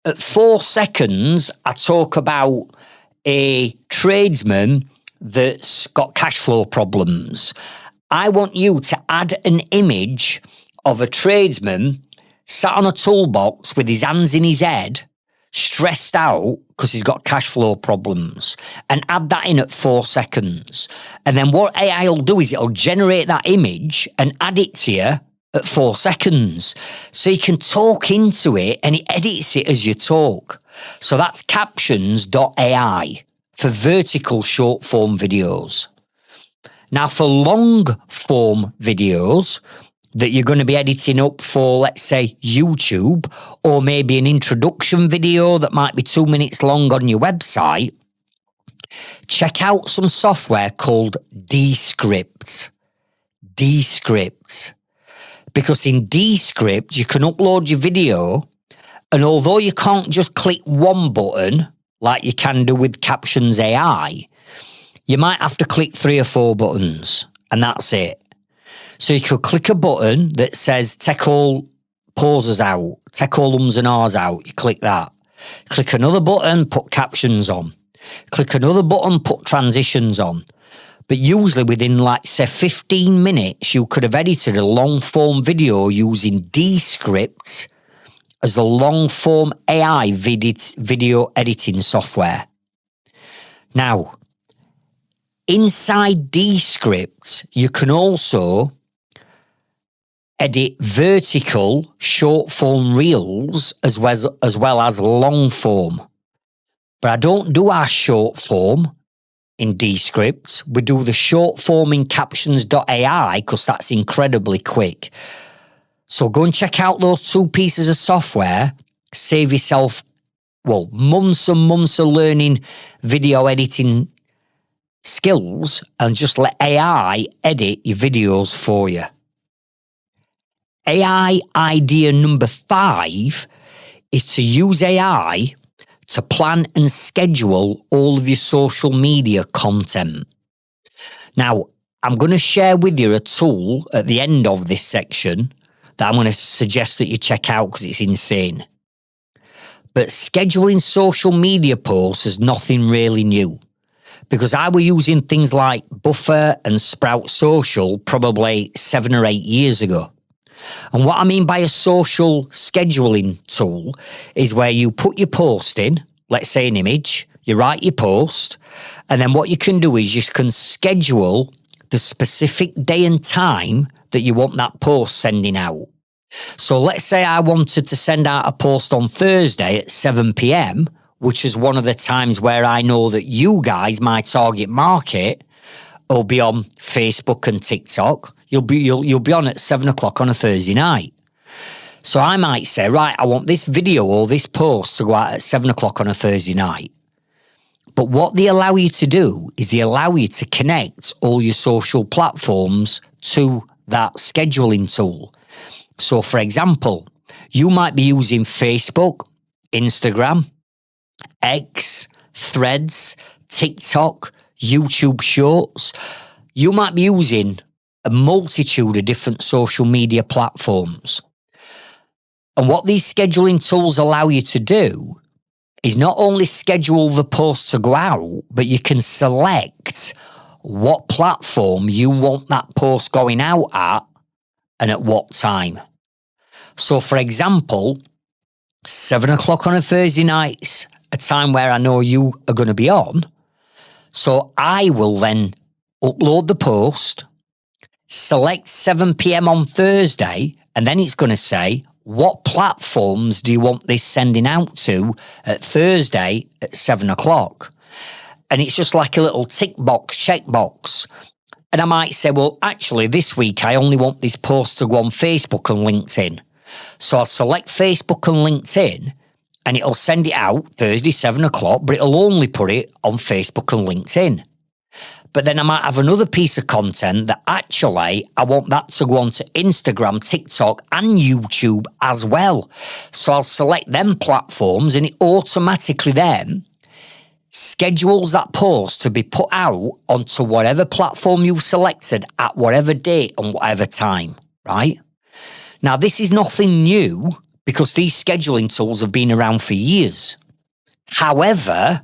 at 4 seconds, I talk about a tradesman that's got cash flow problems. I want you to add an image of a tradesman sat on a toolbox with his hands in his head, stressed out because he's got cash flow problems, and add that in at 4 seconds. And then what AI will do is it'll generate that image and add it to you at 4 seconds. So you can talk into it and it edits it as you talk. So that's captions.ai for vertical short form videos. Now for long form videos that you're going to be editing up for, let's say, YouTube, or maybe an introduction video that might be 2 minutes long on your website, check out some software called Descript. Descript. Because in Descript, you can upload your video, and although you can't just click one button like you can do with Captions AI, you might have to click 3 or 4 buttons, and that's it. So you could click a button that says take all pauses out, take all ums and ahs out. You click that. Click another button, put captions on. Click another button, put transitions on. But usually within, like, say, 15 minutes, you could have edited a long-form video using Descript as the long-form AI video editing software. Now, inside Descript, you can also edit vertical short-form reels as well as long-form. But I don't do our short-form in Descript. We do the short form in captions.ai because that's incredibly quick. So go and check out those 2 pieces of software. Save yourself, months and months of learning video editing skills, and just let AI edit your videos for you. AI idea number 5 is to use AI to plan and schedule all of your social media content. Now, I'm going to share with you a tool at the end of this section that I'm going to suggest that you check out because it's insane. But scheduling social media posts is nothing really new, because I were using things like Buffer and Sprout Social probably 7 or 8 years ago. And what I mean by a social scheduling tool is where you put your post in, let's say an image, you write your post, and then what you can do is you can schedule the specific day and time that you want that post sending out. So let's say I wanted to send out a post on Thursday at 7 p.m, which is one of the times where I know that you guys, my target market, will be on Facebook and TikTok. You'll be on at 7 o'clock on a Thursday night. So I might say, right, I want this video or this post to go out at 7 o'clock on a Thursday night. But what they allow you to do is they allow you to connect all your social platforms to that scheduling tool. So for example, you might be using Facebook, Instagram, X, Threads, TikTok, YouTube Shorts. You might be using a multitude of different social media platforms. And what these scheduling tools allow you to do is not only schedule the post to go out, but you can select what platform you want that post going out at and at what time. So, for example, 7 o'clock on a Thursday night's a time where I know you are going to be on. So I will then upload the post, select 7 p.m. on Thursday, and then it's going to say, what platforms do you want this sending out to at Thursday at 7 o'clock? And it's just like a little tick box, check box. And I might say, well, actually, this week I only want this post to go on Facebook and LinkedIn. So I'll select Facebook and LinkedIn, and it'll send it out Thursday, 7 o'clock, but it'll only put it on Facebook and LinkedIn. But then I might have another piece of content that actually I want that to go on to Instagram, TikTok, and YouTube as well. So I'll select them platforms, and it automatically then schedules that post to be put out onto whatever platform you've selected at whatever date and whatever time, right? Now, this is nothing new because these scheduling tools have been around for years. However,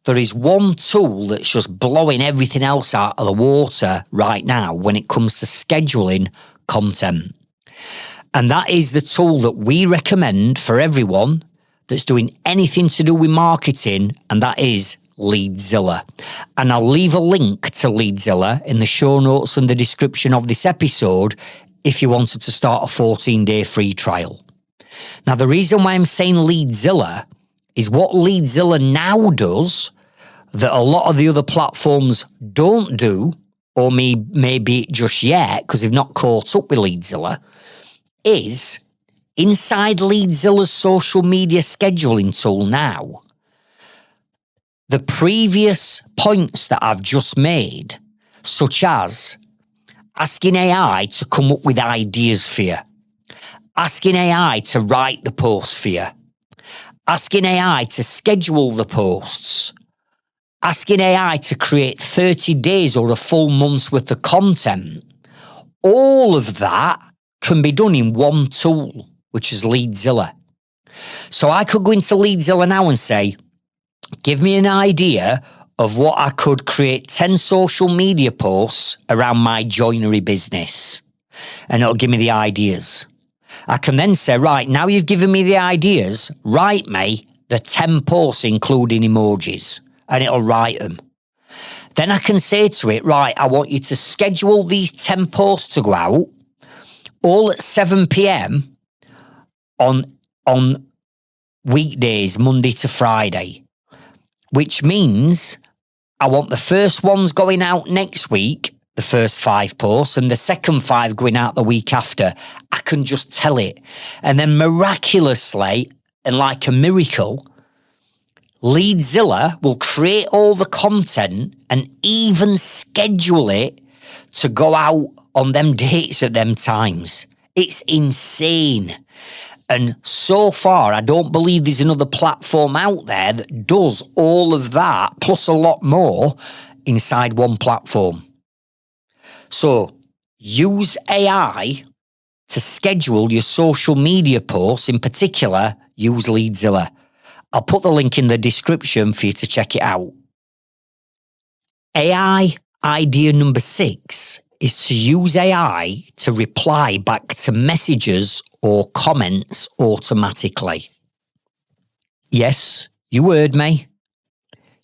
there is one tool that's just blowing everything else out of the water right now when it comes to scheduling content. And that is the tool that we recommend for everyone that's doing anything to do with marketing, and that is Leadzilla. And I'll leave a link to Leadzilla in the show notes and the description of this episode if you wanted to start a 14-day free trial. Now, the reason why I'm saying Leadzilla is what Leadzilla now does that a lot of the other platforms don't do, or maybe just yet because they've not caught up with Leadzilla, is inside Leadzilla's social media scheduling tool now, the previous points that I've just made, such as asking AI to come up with ideas for you, asking AI to write the post for you, asking AI to schedule the posts, asking AI to create 30 days or a full month's worth of content, all of that can be done in one tool, which is Leadzilla. So I could go into Leadzilla now and say, give me an idea of what I could create 10 social media posts around my joinery business. And it'll give me the ideas. I can then say, right, now you've given me the ideas, write me the 10 posts including emojis. And it'll write them. Then I can say to it, right, I want you to schedule these 10 posts to go out all at 7 p.m. on weekdays, Monday to Friday, which means I want the first ones going out next week, the first 5 posts, and the second 5 going out the week after. I can just tell it. And then miraculously, and like a miracle, Leadzilla will create all the content and even schedule it to go out on them dates at them times. It's insane. And so far, I don't believe there's another platform out there that does all of that, plus a lot more, inside one platform. So use AI to schedule your social media posts. In particular, use Leadzilla. I'll put the link in the description for you to check it out. AI idea number 6 is to use AI to reply back to messages or comments automatically. Yes, you heard me.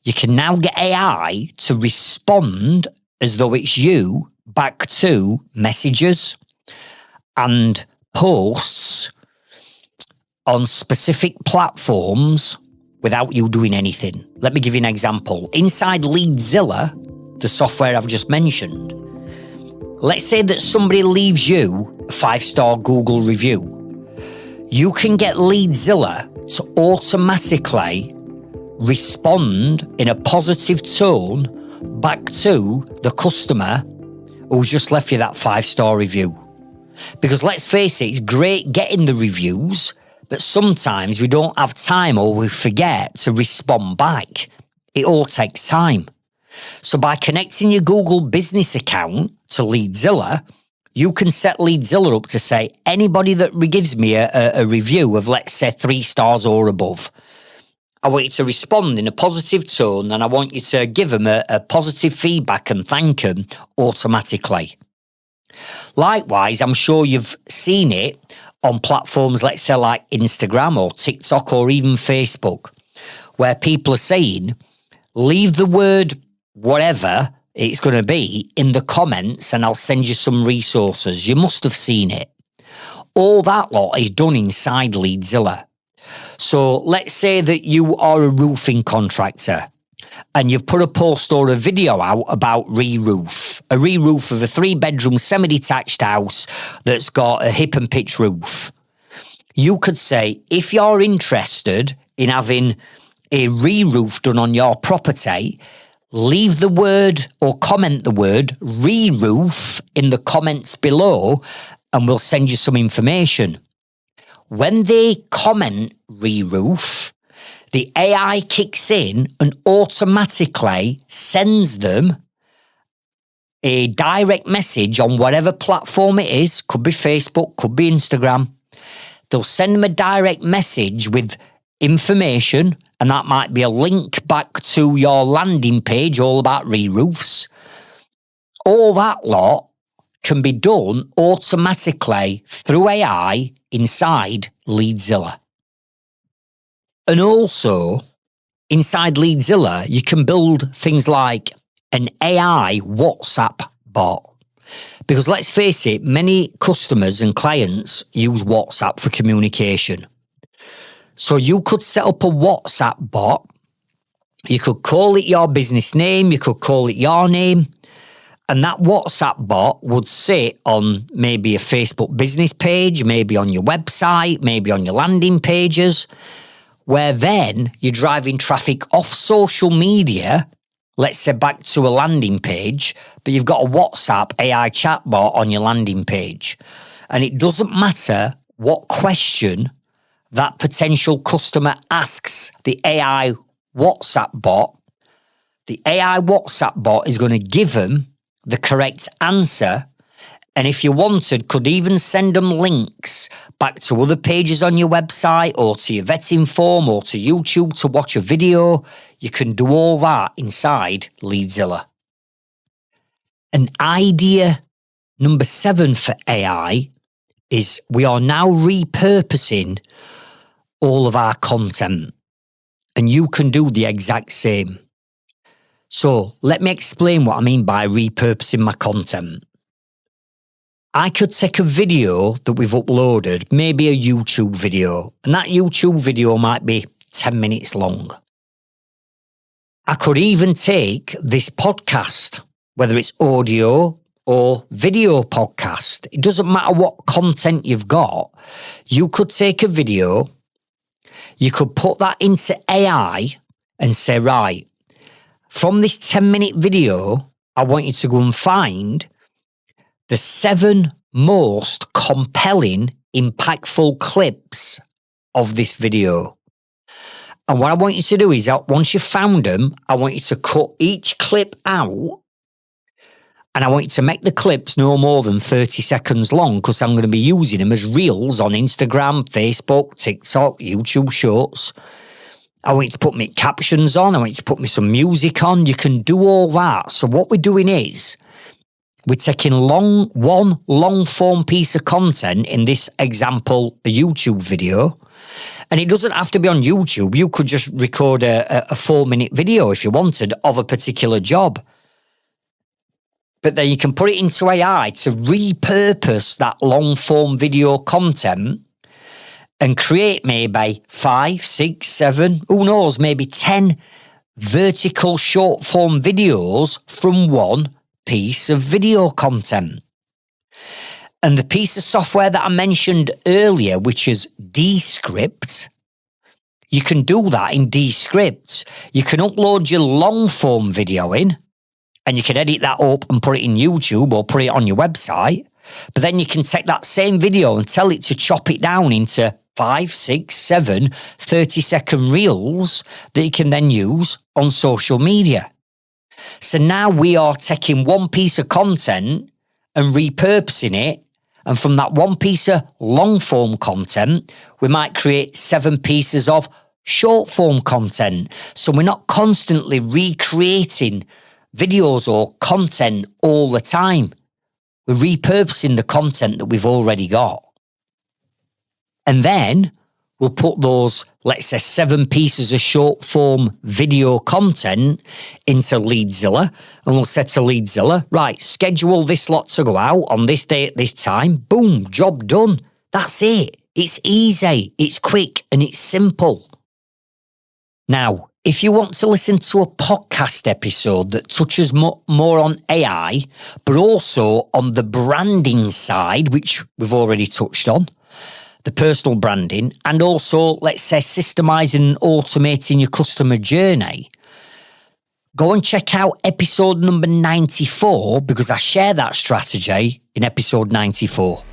You can now get AI to respond as though it's you back to messages and posts on specific platforms without you doing anything. Let me give you an example. Inside Leadzilla, the software I've just mentioned, let's say that somebody leaves you a 5-star Google review. You can get Leadzilla to automatically respond in a positive tone back to the customer who's just left you that 5-star review. Because let's face it, it's great getting the reviews, but sometimes we don't have time or we forget to respond back. It all takes time. So by connecting your Google business account to Leadzilla, you can set Leadzilla up to say, anybody that gives me a review of, let's say, 3 stars or above, I want you to respond in a positive tone, and I want you to give them a positive feedback and thank them automatically. Likewise, I'm sure you've seen it on platforms, let's say, like Instagram or TikTok or even Facebook, where people are saying, leave the word whatever it's going to be in the comments and I'll send you some resources. You must have seen it. All that lot is done inside Leadzilla. So let's say that you are a roofing contractor and you've put a post or a video out about re-roof. A re-roof of a 3-bedroom semi-detached house that's got a hip and pitch roof. You could say, if you're interested in having a re-roof done on your property, leave the word or comment the word re-roof in the comments below and we'll send you some information. When they comment re-roof, the AI kicks in and automatically sends them a direct message on whatever platform it is. Could be Facebook, could be Instagram. They'll send them a direct message with information, and that might be a link back to your landing page all about re-roofs. All that lot can be done automatically through AI inside Leadzilla. And also, inside Leadzilla, you can build things like an AI WhatsApp bot. Because let's face it, many customers and clients use WhatsApp for communication. So you could set up a WhatsApp bot. You could call it your business name. You could call it your name. And that WhatsApp bot would sit on maybe a Facebook business page, maybe on your website, maybe on your landing pages, where then you're driving traffic off social media, let's say back to a landing page, but you've got a WhatsApp AI chatbot on your landing page. And it doesn't matter what question that potential customer asks the AI WhatsApp bot, the AI WhatsApp bot is going to give them the correct answer. And if you wanted, could even send them links back to other pages on your website or to your vetting form or to YouTube to watch a video. You can do all that inside Leadzilla. And idea number 7 for AI is we are now repurposing all of our content. And you can do the exact same. So let me explain what I mean by repurposing my content. I could take a video that we've uploaded, maybe a YouTube video, and that YouTube video might be 10 minutes long. I could even take this podcast, whether it's audio or video podcast. It doesn't matter what content you've got. You could take a video, you could put that into AI and say, right, from this 10-minute video, I want you to go and find the 7 most compelling, impactful clips of this video. And what I want you to do is, once you've found them, I want you to cut each clip out and I want you to make the clips no more than 30 seconds long because I'm going to be using them as reels on Instagram, Facebook, TikTok, YouTube Shorts. I want you to put me captions on. I want you to put me some music on. You can do all that. So what we're doing is we're taking one long form piece of content, in this example, a YouTube video. And it doesn't have to be on YouTube. You could just record a 4-minute video if you wanted of a particular job. But then you can put it into AI to repurpose that long form video content and create maybe 5, 6, 7, who knows, maybe 10 vertical short form videos from one piece of video content. And the piece of software that I mentioned earlier, which is Descript, you can do that in Descript. You can upload your long form video in and you can edit that up and put it in YouTube or put it on your website. But then you can take that same video and tell it to chop it down into 5, 6, 7 30-second reels that you can then use on social media. So now we are taking one piece of content and repurposing it. And from that one piece of long form content, we might create 7 pieces of short form content. So we're not constantly recreating videos or content all the time. We're repurposing the content that we've already got. And then we'll put those, let's say, 7 pieces of short form video content into Leadzilla. And we'll say to Leadzilla, right, schedule this lot to go out on this day at this time. Boom, job done. That's it. It's easy, it's quick, and it's simple. Now, if you want to listen to a podcast episode that touches more on AI, but also on the branding side, which we've already touched on, the personal branding, and also, let's say, systemizing and automating your customer journey, go and check out episode number 94, because I share that strategy in episode 94.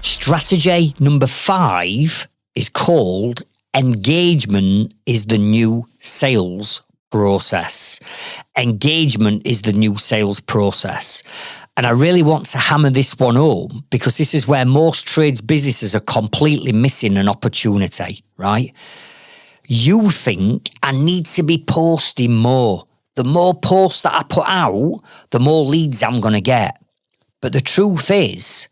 Strategy number 5 is called engagement is the new sales process. Engagement is the new sales process. And I really want to hammer this one home because this is where most trades businesses are completely missing an opportunity, right? You think I need to be posting more. The more posts that I put out, the more leads I'm going to get. But the truth is,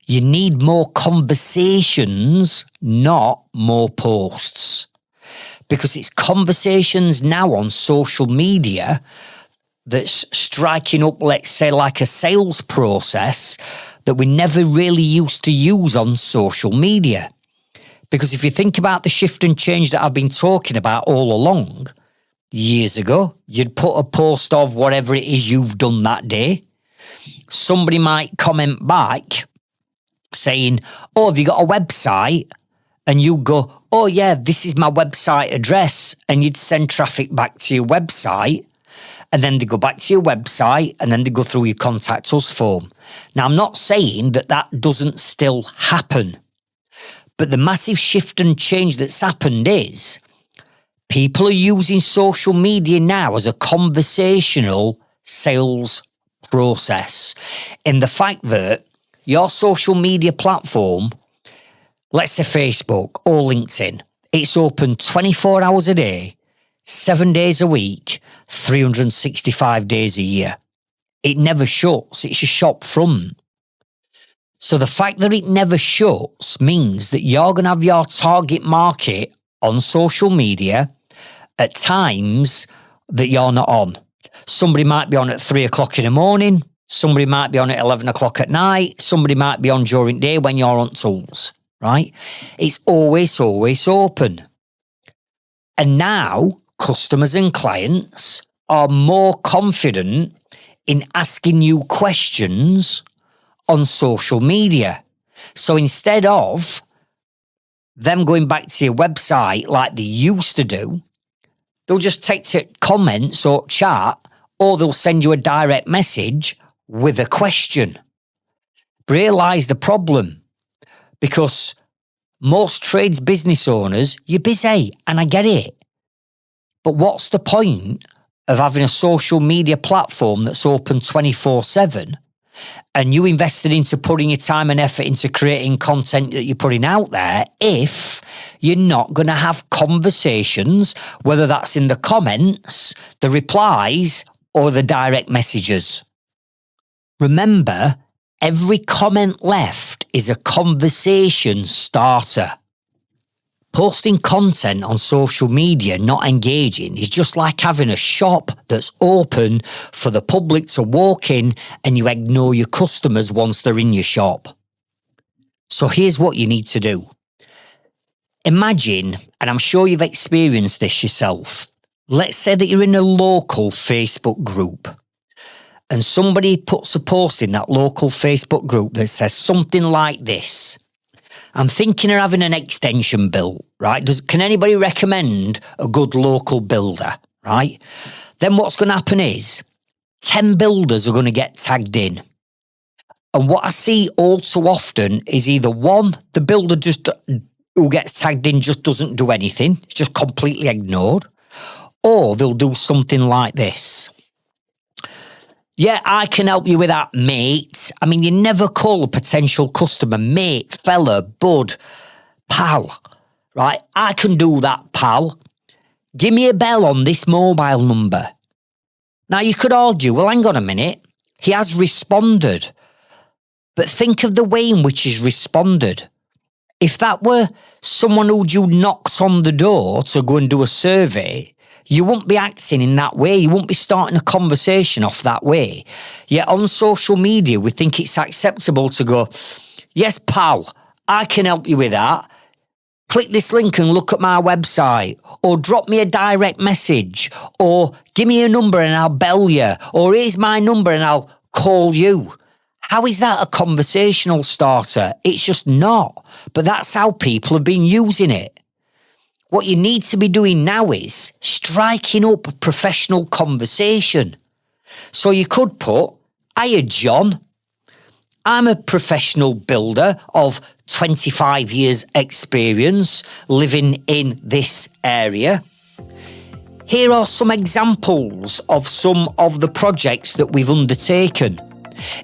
you need more conversations, not more posts. Because it's conversations now on social media that's striking up, let's say, like a sales process that we never really used to use on social media. Because if you think about the shift and change that I've been talking about all along, years ago, you'd put a post of whatever it is you've done that day. Somebody might comment back saying, oh, have you got a website? And you go, oh yeah, this is my website address. And you'd send traffic back to your website. And then they go back to your website and then they go through your contact us form. Now, I'm not saying that that doesn't still happen. But the massive shift and change that's happened is people are using social media now as a conversational sales process. In the fact that your social media platform, let's say Facebook or LinkedIn, it's open 24 hours a day, 7 days a week, 365 days a year. It never shuts. It's a shop front. So the fact that it never shuts means that you're going to have your target market on social media at times that you're not on. Somebody might be on at 3 o'clock in the morning. Somebody might be on at 11 o'clock at night. Somebody might be on during the day when you're on tools, right? It's always open. And now customers and clients are more confident in asking you questions on social media. So instead of them going back to your website like they used to do, they'll just take to comments or chat, or they'll send you a direct message with a question. Realise the problem, because most trades business owners, you're busy, and I get it. But what's the point of having a social media platform that's open 24/7 and you invested into putting your time and effort into creating content that you're putting out there if you're not going to have conversations, whether that's in the comments, the replies, or the direct messages? Remember, every comment left is a conversation starter. Posting content on social media not engaging is just like having a shop that's open for the public to walk in and you ignore your customers once they're in your shop. So here's what you need to do. Imagine, and I'm sure you've experienced this yourself, let's say that you're in a local Facebook group and somebody puts a post in that local Facebook group that says something like this: I'm thinking of having an extension built, right? Can anybody recommend a good local builder, right? Then what's going to happen is 10 builders are going to get tagged in. And what I see all too often is either one, the builder who gets tagged in just doesn't do anything. It's just completely ignored. Or they'll do something like this. Yeah, I can help you with that, mate. I mean, you never call a potential customer mate, fella, bud, pal, right? I can do that, pal. Give me a bell on this mobile number. Now, you could argue, well, hang on a minute. He has responded. But think of the way in which he's responded. If that were someone who you knocked on the door to go and do a survey, you wouldn't be acting in that way. You wouldn't be starting a conversation off that way. Yet on social media, we think it's acceptable to go, yes, pal, I can help you with that. Click this link and look at my website, or drop me a direct message, or give me a number and I'll bell you, or here's my number and I'll call you. How is that a conversational starter? It's just not. But that's how people have been using it. What you need to be doing now is striking up a professional conversation. So you could put, hiya, John. I'm a professional builder of 25 years experience living in this area. Here are some examples of some of the projects that we've undertaken.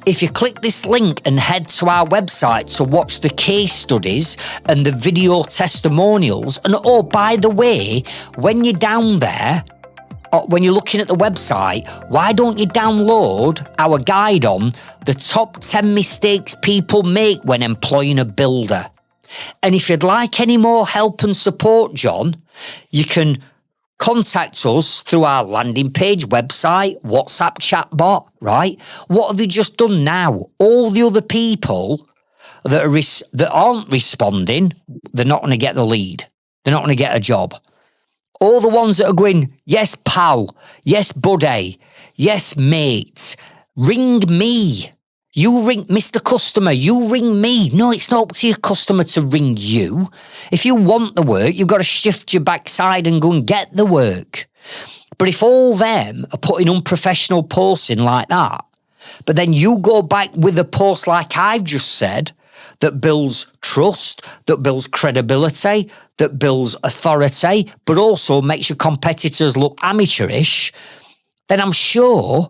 If you click this link and head to our website to watch the case studies and the video testimonials, and oh, by the way, when you're down there, when you're looking at the website, why don't you download our guide on the top 10 mistakes people make when employing a builder? And if you'd like any more help and support, John, you can contact us through our landing page, website, WhatsApp chatbot, right? What have you just done now? All the other people that aren't responding, they're not going to get the lead. They're not going to get a job. All the ones that are going, yes, pal, yes, buddy, yes, mate, ring me. You ring, Mr. Customer, you ring me. No, it's not up to your customer to ring you. If you want the work, you've got to shift your backside and go and get the work. But if all them are putting unprofessional posts in like that, but then you go back with a post like I've just said, that builds trust, that builds credibility, that builds authority, but also makes your competitors look amateurish, then I'm sure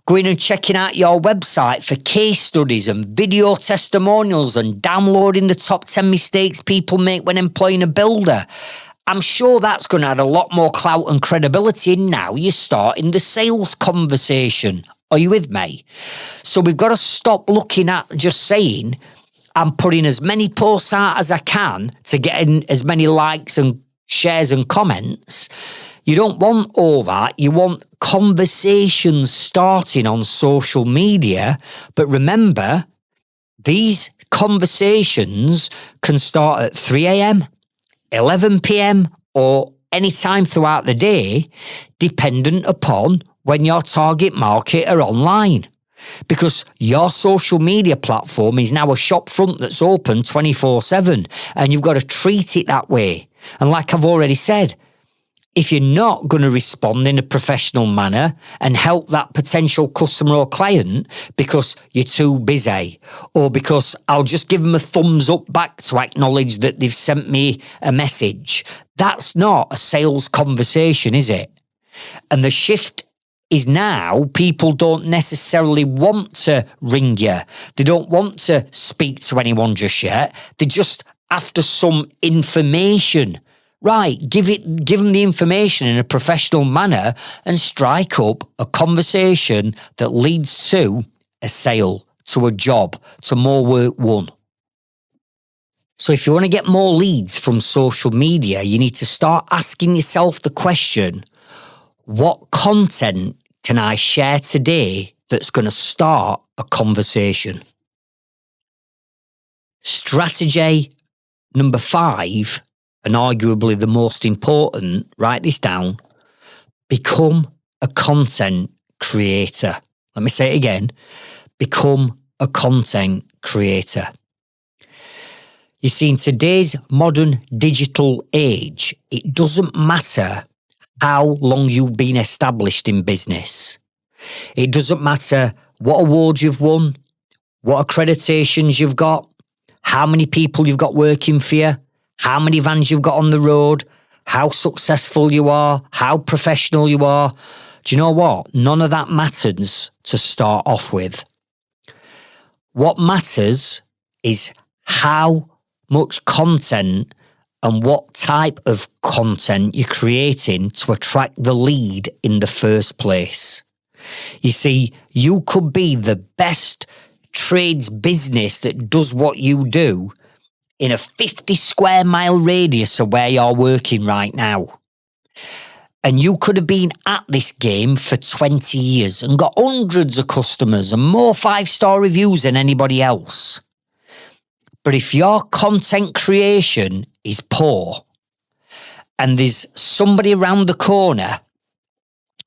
going and checking out your website for case studies and video testimonials and downloading the top 10 mistakes people make when employing a builder, I'm sure that's going to add a lot more clout and credibility. And now you're starting the sales conversation. Are you with me? So we've got to stop looking at just saying, I'm putting as many posts out as I can to get in as many likes and shares and comments. You don't want all that. You want conversations starting on social media. But remember, these conversations can start at 3 a.m, 11 p.m, or any time throughout the day, dependent upon when your target market are online. Because your social media platform is now a shop front that's open 24/7, and you've got to treat it that way. And like I've already said, if you're not going to respond in a professional manner and help that potential customer or client because you're too busy, or because I'll just give them a thumbs up back to acknowledge that they've sent me a message, that's not a sales conversation, is it? And the shift is now people don't necessarily want to ring you. They don't want to speak to anyone just yet. They're just after some information. Right, give them the information in a professional manner and strike up a conversation that leads to a sale, to a job, to more work won. So if you want to get more leads from social media, you need to start asking yourself the question, what content can I share today that's going to start a conversation? Strategy number 5, and arguably the most important, write this down, become a content creator. Let me say it again, become a content creator. You see, in today's modern digital age, it doesn't matter how long you've been established in business. It doesn't matter what awards you've won, what accreditations you've got, how many people you've got working for you, how many vans you've got on the road, how successful you are, how professional you are. Do you know what? None of that matters to start off with. What matters is how much content and what type of content you're creating to attract the lead in the first place. You see, you could be the best trades business that does what you do in a 50 square mile radius of where you're working right now. And you could have been at this game for 20 years and got hundreds of customers and more 5-star reviews than anybody else. But if your content creation is poor and there's somebody around the corner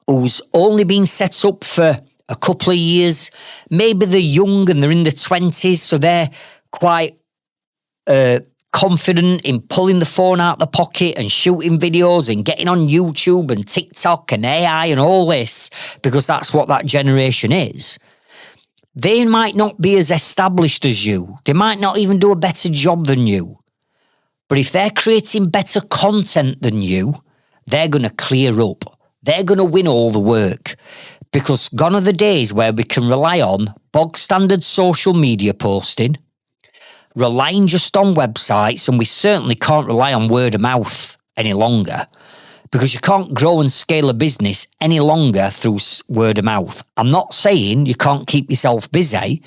who's only been set up for a couple of years, maybe they're young and they're in their 20s, so they're quite confident in pulling the phone out the pocket and shooting videos and getting on YouTube and TikTok and AI and all this, because that's what that generation is. They might not be as established as you. They might not even do a better job than you. But if they're creating better content than you, they're going to clear up. They're going to win all the work. Because gone are the days where we can rely on bog standard social media posting, relying just on websites, and we certainly can't rely on word of mouth any longer, because you can't grow and scale a business any longer through word of mouth. I'm not saying you can't keep yourself busy,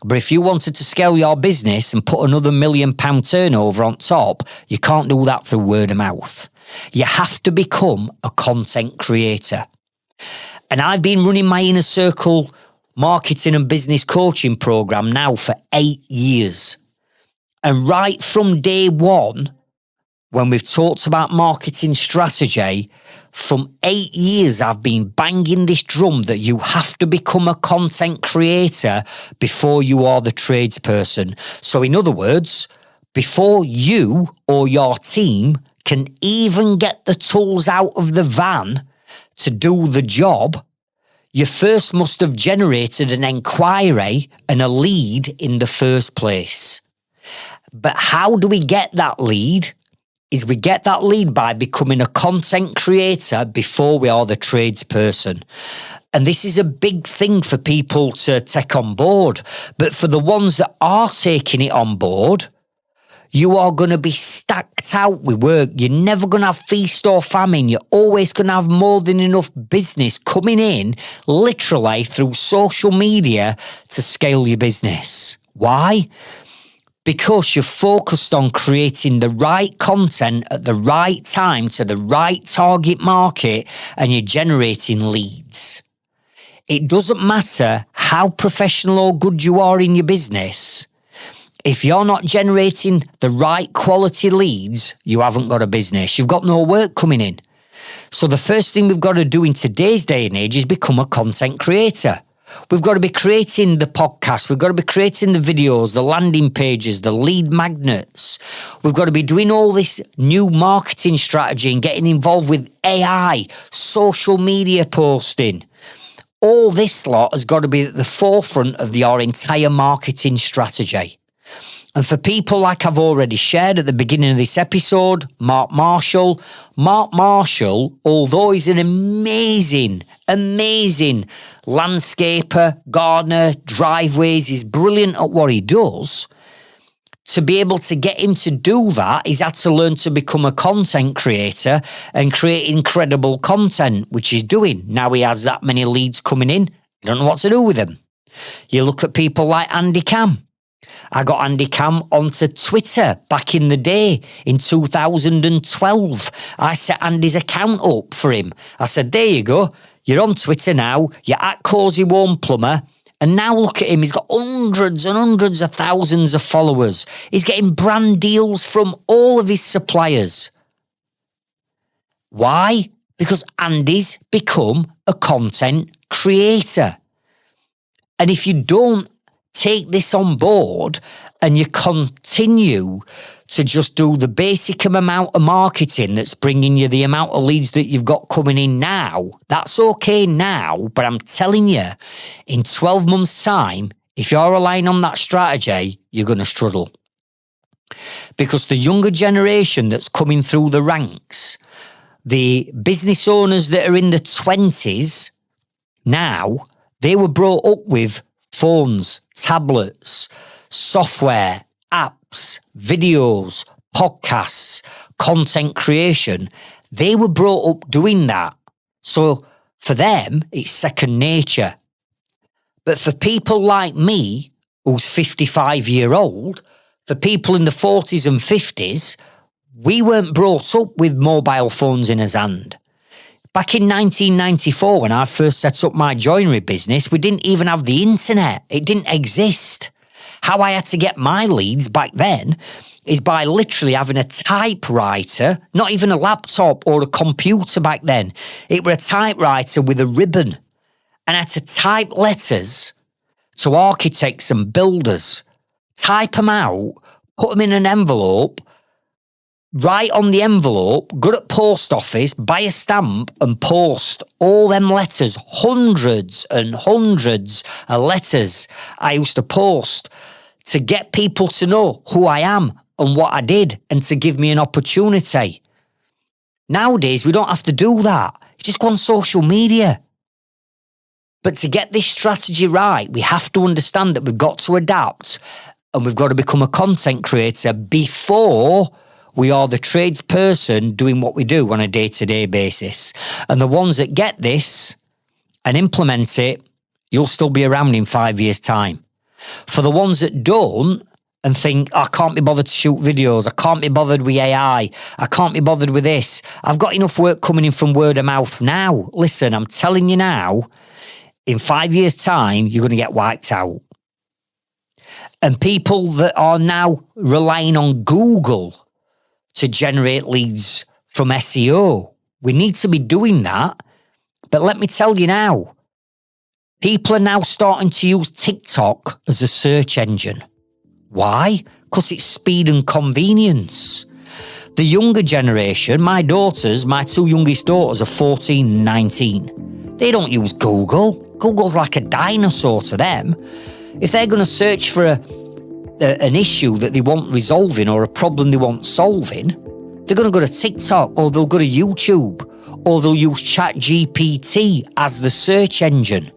but if you wanted to scale your business and put another £1 million turnover on top, you can't do that through word of mouth. You have to become a content creator. And I've been running my Inner Circle marketing and business coaching program now for 8 years. And right from day one, when we've talked about marketing strategy, from 8 years, I've been banging this drum that you have to become a content creator before you are the tradesperson. So in other words, before you or your team can even get the tools out of the van to do the job, you first must have generated an enquiry and a lead in the first place. But how do we get that lead? Is we get that lead by becoming a content creator before we are the tradesperson. And this is a big thing for people to take on board. But for the ones that are taking it on board, you are going to be stacked out with work. You're never going to have feast or famine. You're always going to have more than enough business coming in, literally through social media, to scale your business. Why? Because you're focused on creating the right content at the right time to the right target market, and you're generating leads. It doesn't matter how professional or good you are in your business. If you're not generating the right quality leads, you haven't got a business. You've got no work coming in. So the first thing we've got to do in today's day and age is become a content creator. We've got to be creating the podcast. We've got to be creating the videos, the landing pages, the lead magnets. We've got to be doing all this new marketing strategy and getting involved with AI, social media posting. All this lot has got to be at the forefront of your entire marketing strategy. And for people like I've already shared at the beginning of this episode, Mark Marshall, although he's an amazing landscaper, gardener, driveways, he's brilliant at what he does. To be able to get him to do that, he's had to learn to become a content creator and create incredible content, which he's doing. Now he has that many leads coming in, you don't know what to do with them. You look at people like Andy Cam. I got Andy Cam onto Twitter back in the day in 2012. I set Andy's account up for him. I said, there you go. You're on Twitter now. You're at Cozy Warm Plumber. And now look at him. He's got hundreds and hundreds of thousands of followers. He's getting brand deals from all of his suppliers. Why? Because Andy's become a content creator. And if you don't take this on board and you continue to just do the basic amount of marketing that's bringing you the amount of leads that you've got coming in now, that's okay now, but I'm telling you, in 12 months' time, if you're relying on that strategy, you're going to struggle. Because the younger generation that's coming through the ranks, the business owners that are in the 20s now, they were brought up with phones, tablets, software, apps, videos, podcasts, content creation. They were brought up doing that. So for them, it's second nature. But for people like me, who's 55-year-old, for people in the 40s and 50s, we weren't brought up with mobile phones in his hand. Back in 1994, when I first set up my joinery business, we didn't even have the internet. It didn't exist. How I had to get my leads back then is by literally having a typewriter, not even a laptop or a computer back then. It were a typewriter with a ribbon. And I had to type letters to architects and builders, type them out, put them in an envelope, write on the envelope, go to post office, buy a stamp and post all them letters, hundreds and hundreds of letters I used to post to get people to know who I am and what I did and to give me an opportunity. Nowadays, we don't have to do that. You just go on social media. But to get this strategy right, we have to understand that we've got to adapt and we've got to become a content creator before we are the tradesperson doing what we do on a day-to-day basis. And the ones that get this and implement it, you'll still be around in 5 years' time. For the ones that don't and think, I can't be bothered to shoot videos, I can't be bothered with AI, I can't be bothered with this, I've got enough work coming in from word of mouth now. Listen, I'm telling you now, in 5 years' time, you're going to get wiped out. And people that are now relying on Google to generate leads from SEO, we need to be doing that. But let me tell you now, people are now starting to use TikTok as a search engine. Why? Because it's speed and convenience. The younger generation, my two youngest daughters are 14 and 19. They don't use Google. Google's like a dinosaur to them. If they're going to search for an issue that they want resolving or a problem they want solving, they're going to go to TikTok or they'll go to YouTube or they'll use ChatGPT as the search engine.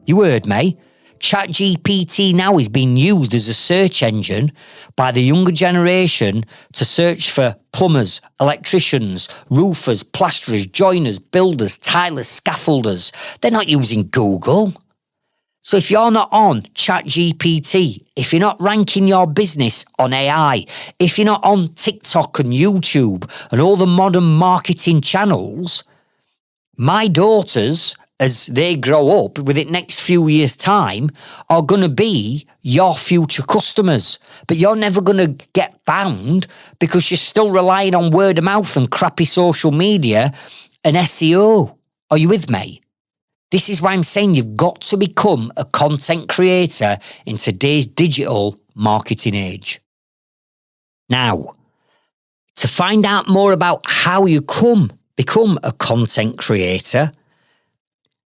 You heard me. ChatGPT now is being used as a search engine by the younger generation to search for plumbers, electricians, roofers, plasterers, joiners, builders, tilers, scaffolders. They're not using Google. So if you're not on ChatGPT, if you're not ranking your business on AI, if you're not on TikTok and YouTube and all the modern marketing channels, my daughters, as they grow up with it next few years' time, are going to be your future customers. But you're never going to get found because you're still relying on word of mouth and crappy social media and SEO. Are you with me? This is why I'm saying you've got to become a content creator in today's digital marketing age. Now, to find out more about how you become a content creator,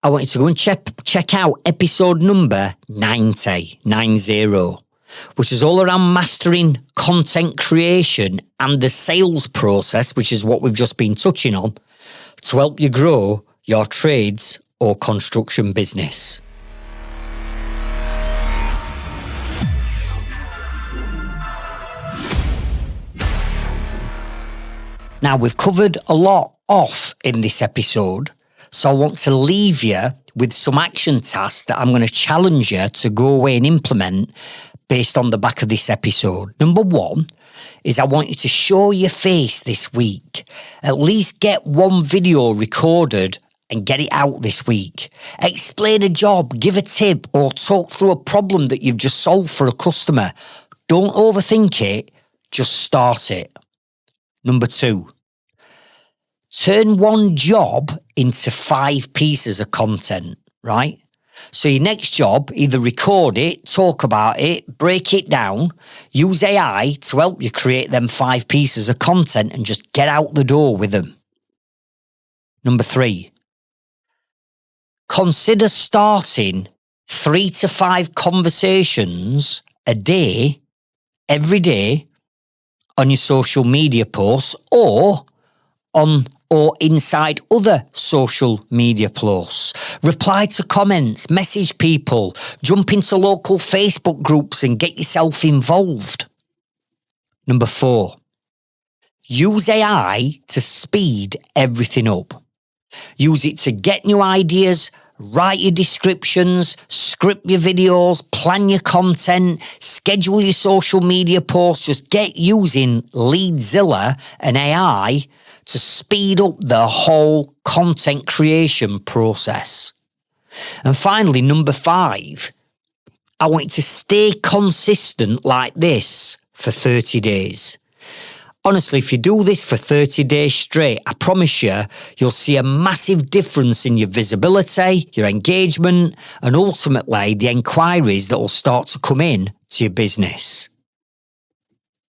I want you to go and check out episode number 90, which is all around mastering content creation and the sales process, which is what we've just been touching on, to help you grow your trades or construction business. Now, we've covered a lot off in this episode, so I want to leave you with some action tasks that I'm going to challenge you to go away and implement based on the back of this episode. Number one is I want you to show your face this week. At least get one video recorded and get it out this week. Explain a job, give a tip, or talk through a problem that you've just solved for a customer. Don't overthink it, just start it. Number two, turn one job into 5 pieces of content, right? So your next job, either record it, talk about it, break it down, use AI to help you create them 5 pieces of content and just get out the door with them. Number 3, consider starting 3 to 5 conversations a day, every day, on your social media posts or inside other social media posts. Reply to comments, message people, jump into local Facebook groups and get yourself involved. Number 4, use AI to speed everything up. Use it to get new ideas, write your descriptions, script your videos, plan your content, schedule your social media posts. Just get using Leadzilla and AI to speed up the whole content creation process. And finally, number 5, I want you to stay consistent like this for 30 days. Honestly, if you do this for 30 days straight, I promise you, you'll see a massive difference in your visibility, your engagement, and ultimately the enquiries that will start to come in to your business.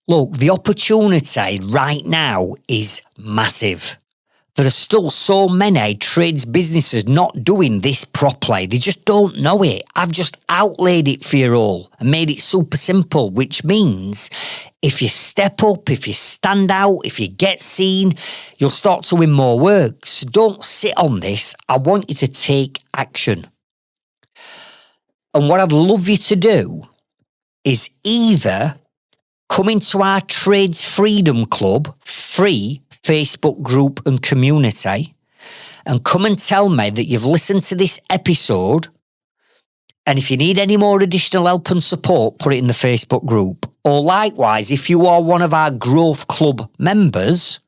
Look, the opportunity right now is massive. There are still so many trades businesses not doing this properly. They just don't know it. I've just outlaid it for you all and made it super simple, which means if you step up, if you stand out, if you get seen, you'll start to win more work. So don't sit on this. I want you to take action. And what I'd love you to do is either come into our Trades Freedom Club free Facebook group and community and come and tell me that you've listened to this episode, and if you need any more additional help and support, put it in the Facebook group. Or likewise, if you are one of our Growth Club members,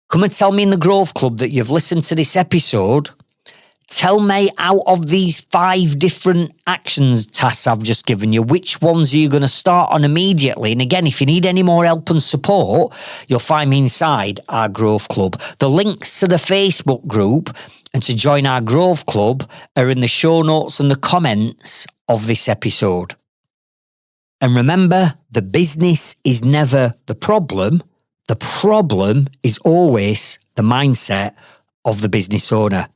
come and tell me in the Growth Club that you've listened to this episode. Tell me out of these 5 different actions tasks I've just given you, which ones are you going to start on immediately? And again, if you need any more help and support, you'll find me inside our Growth Club. The links to the Facebook group and to join our Growth Club are in the show notes and the comments of this episode. And remember, the business is never the problem. The problem is always the mindset of the business owner.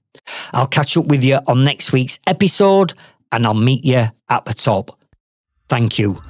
I'll catch up with you on next week's episode and I'll meet you at the top. Thank you.